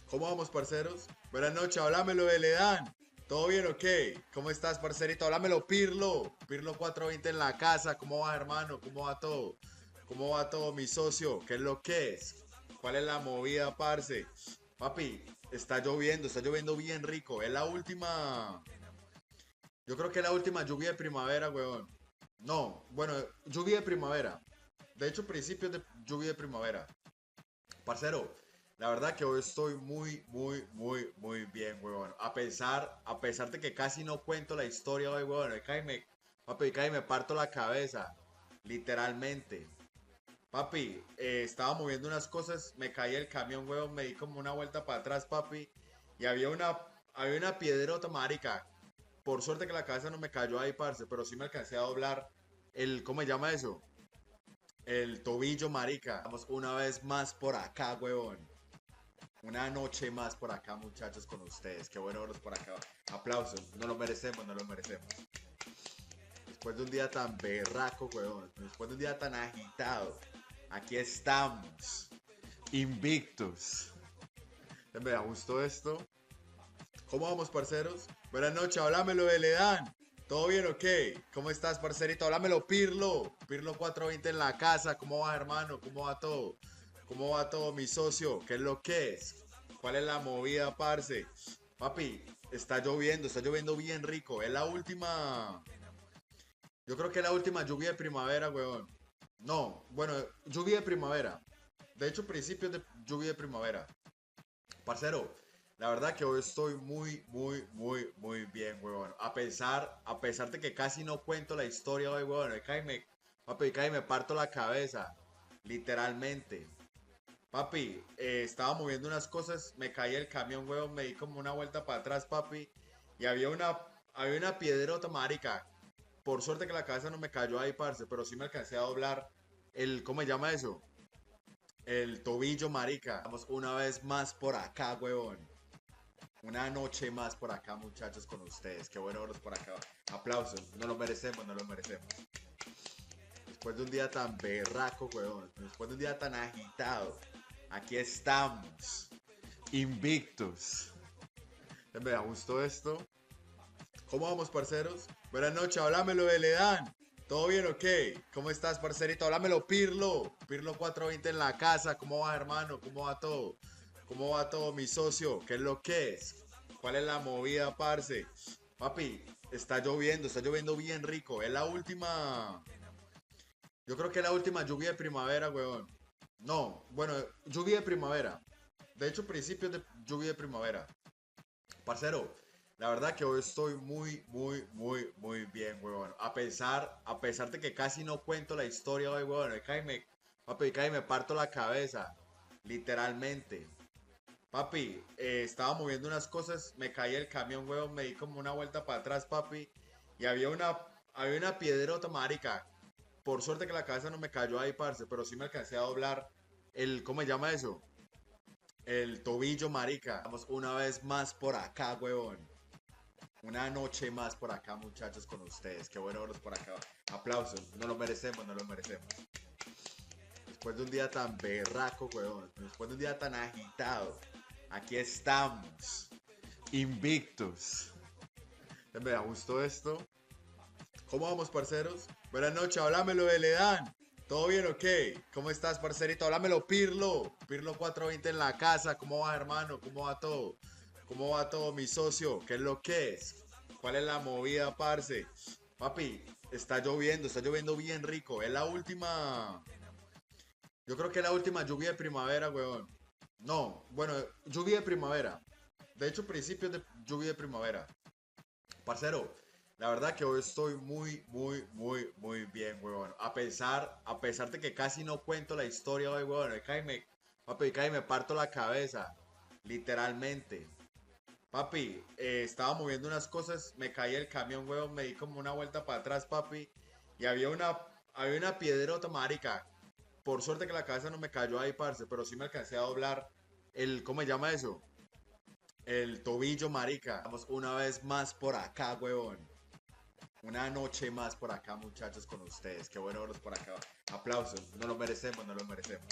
Speaker 2: ¿Cómo vamos, parceros? Buenas noches, háblamelo de Ledán. ¿Todo bien o qué? ¿Cómo estás, parcerito? Háblamelo, Pirlo. Pirlo 420 en la casa. ¿Cómo va, hermano? ¿Cómo va todo? ¿Cómo va todo, mi socio? ¿Qué es lo que es? ¿Cuál es la movida, parce? Papi, está lloviendo bien rico. Es la última. Yo creo que es la última lluvia de primavera, weón. No, bueno, lluvia de primavera. De hecho, principios de lluvia de primavera. Parcero, la verdad que hoy estoy muy bien, weón. A pesar de que casi no cuento la historia hoy, weón. Papi, cae me parto la cabeza. Literalmente. Papi, estaba moviendo unas cosas, me caí el camión, weón, me di como una vuelta para atrás, papi. Y había una piedrota, marica. Por suerte que la cabeza no me cayó ahí, parce, pero sí me alcancé a doblar ¿cómo se llama eso? El tobillo, marica. Vamos una vez más por acá, weón. Una noche más por acá, muchachos, con ustedes. Qué bueno verlos por acá. Aplausos. No lo merecemos, no lo merecemos. Después de un día tan berraco, weón. Después de un día tan agitado. Aquí estamos. Invictos. Me gustó esto. ¿Cómo vamos, parceros? Buenas noches, háblamelo de Ledán. ¿Todo bien o qué? ¿Cómo estás, parcerito? Háblamelo, Pirlo. Pirlo 420 en la casa. ¿Cómo va, hermano? ¿Cómo va todo? ¿Cómo va todo, mi socio? ¿Qué es lo que es? ¿Cuál es la movida, parce? Papi, está lloviendo bien rico. Es la última. Yo creo que es la última lluvia de primavera, weón. No, bueno, lluvia de primavera. De hecho, principios de lluvia de primavera. Parcero, la verdad que hoy estoy muy bien, weón. A pesar de que casi no cuento la historia hoy, weón. Papi, cae me parto la cabeza. Literalmente. Papi, estaba moviendo unas cosas, me caí el camión, weón, me di como una vuelta para atrás, papi. Y había una piedrota, marica. Por suerte que la cabeza no me cayó ahí, parce, pero sí me alcancé a doblar ¿cómo se llama eso? El tobillo, marica. Vamos una vez más por acá, weón. Una noche más por acá, muchachos, con ustedes. Qué bueno verlos por acá. Aplausos. No lo merecemos, no lo merecemos. Después Después de un día tan berraco, weón. Después de un día tan agitado. Aquí estamos. Invictos. Me gustó esto. ¿Cómo vamos, parceros? Buenas noches, háblamelo de Ledán. ¿Todo bien o qué? ¿Cómo estás, parcerito? Háblamelo, Pirlo. Pirlo 420 en la casa. ¿Cómo va, hermano? ¿Cómo va todo? ¿Cómo va todo, mi socio? ¿Qué es lo que es? ¿Cuál es la movida, parce? Papi, está lloviendo bien rico. Es la última. Yo creo que es la última lluvia de primavera, weón. No, bueno, lluvia de primavera. De hecho, principios de lluvia de primavera. Parcero, la verdad que hoy estoy muy bien, weón. A pesar de que casi no cuento la historia hoy, weón. Papi, casi me parto la cabeza. Literalmente. Papi, estaba moviendo unas cosas, me caí el camión, weón, me di como una vuelta para atrás, papi. Y había una piedrota, marica. Por suerte que la cabeza no me cayó ahí, parce, pero sí me alcancé a doblar ¿cómo se llama eso? El tobillo, marica. Vamos una vez más por acá, weón. Una noche más por acá, muchachos, con ustedes. Qué bueno verlos por acá. Aplausos. No lo merecemos, no lo merecemos. Después de un día tan berraco, weón. Después de un día tan agitado. Aquí estamos. Invictos. Me gustó esto. ¿Cómo vamos, parceros? Buenas noches, háblamelo de Ledán. ¿Todo bien o qué? ¿Cómo estás, parcerito? Háblamelo, Pirlo. Pirlo 420 en la casa. ¿Cómo va, hermano? ¿Cómo va todo? ¿Cómo va todo, mi socio? ¿Qué es lo que es? ¿Cuál es la movida, parce? Papi, está lloviendo bien rico. Es la última. Yo creo que es la última lluvia de primavera, weón. No, bueno, lluvia de primavera. De hecho, principios de lluvia de primavera. Parcero, la verdad que hoy estoy muy bien, weón. A pesar de que casi no cuento la historia hoy, weón. Papi, casi me parto la cabeza. Literalmente. Papi, estaba moviendo unas cosas, me caí el camión, weón, me di como una vuelta para atrás, papi. Y había una piedrota, marica. Por suerte que la cabeza no me cayó ahí, parce, pero sí me alcancé a doblar ¿cómo se llama eso? El tobillo, marica. Vamos una vez más por acá, weón. Una noche más por acá, muchachos, con ustedes. Qué bueno verlos por acá. Aplausos. No lo merecemos, no lo merecemos.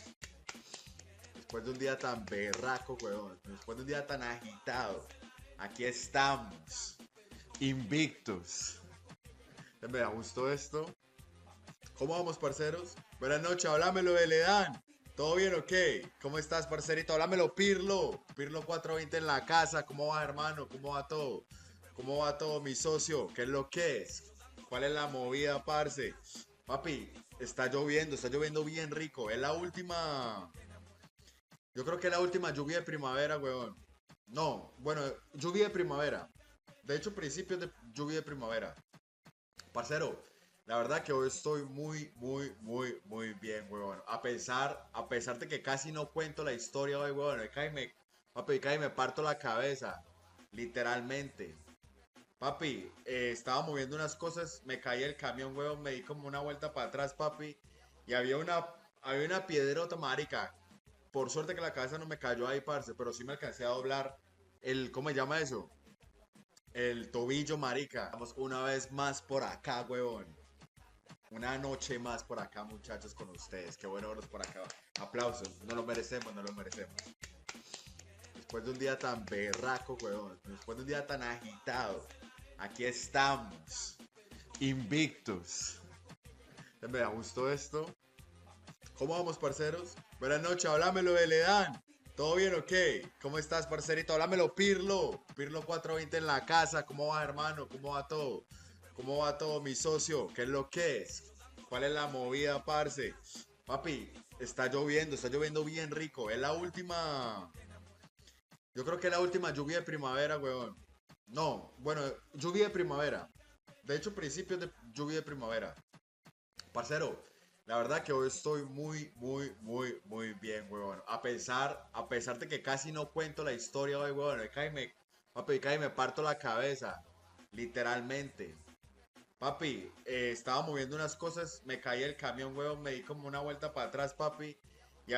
Speaker 2: Después de un día tan berraco, weón. Después de un día tan agitado. Aquí estamos. Invictos. Me gustó esto. ¿Cómo vamos, parceros? Buenas noches, háblamelo de Ledán. ¿Todo bien o qué? ¿Cómo estás, parcerito? Háblamelo, Pirlo. Pirlo 420 en la casa. ¿Cómo va, hermano? ¿Cómo va todo? ¿Cómo va todo, mi socio? ¿Qué es lo que es? ¿Cuál es la movida, parce? Papi, está lloviendo bien rico. Es la última. Yo creo que es la última lluvia de primavera, weón. No, bueno, lluvia de primavera. De hecho, principios de lluvia de primavera. Parcero, la verdad que hoy estoy muy bien, weón. A pesar de que casi no cuento la historia hoy, weón. Papi, casi me parto la cabeza. Literalmente. Papi, estaba moviendo unas cosas, me caí el camión, weón, me di como una vuelta para atrás, papi. Y había una piedrota, marica. Por suerte que la cabeza no me cayó ahí, parce, pero sí me alcancé a doblar ¿cómo se llama eso? El tobillo, marica. Vamos una vez más por acá, weón. Una noche más por acá, muchachos, con ustedes. Qué bueno verlos por acá. Aplausos. No lo merecemos, no lo merecemos. Después de un día tan berraco, weón. Después de un día tan agitado. Aquí estamos. Invictos. Me gustó esto. ¿Cómo vamos, parceros? Buenas noches, háblamelo de Ledán. ¿Todo bien o qué? ¿Cómo estás, parcerito? Háblamelo, Pirlo. Pirlo 420 en la casa. ¿Cómo va, hermano? ¿Cómo va todo? ¿Cómo va todo, mi socio? ¿Qué es lo que es? ¿Cuál es la movida, parce? Papi, está lloviendo bien rico. Es la última. Yo creo que es la última lluvia de primavera, weón. No, bueno, lluvia de primavera. De hecho, principios de lluvia de primavera. Parcero, la verdad que hoy estoy muy bien, weón. A pesar de que casi no cuento la historia hoy, weón. Papi, casi me parto la cabeza. Literalmente. Papi, estaba moviendo unas cosas, me caí el camión, weón, me di como una vuelta para atrás, papi.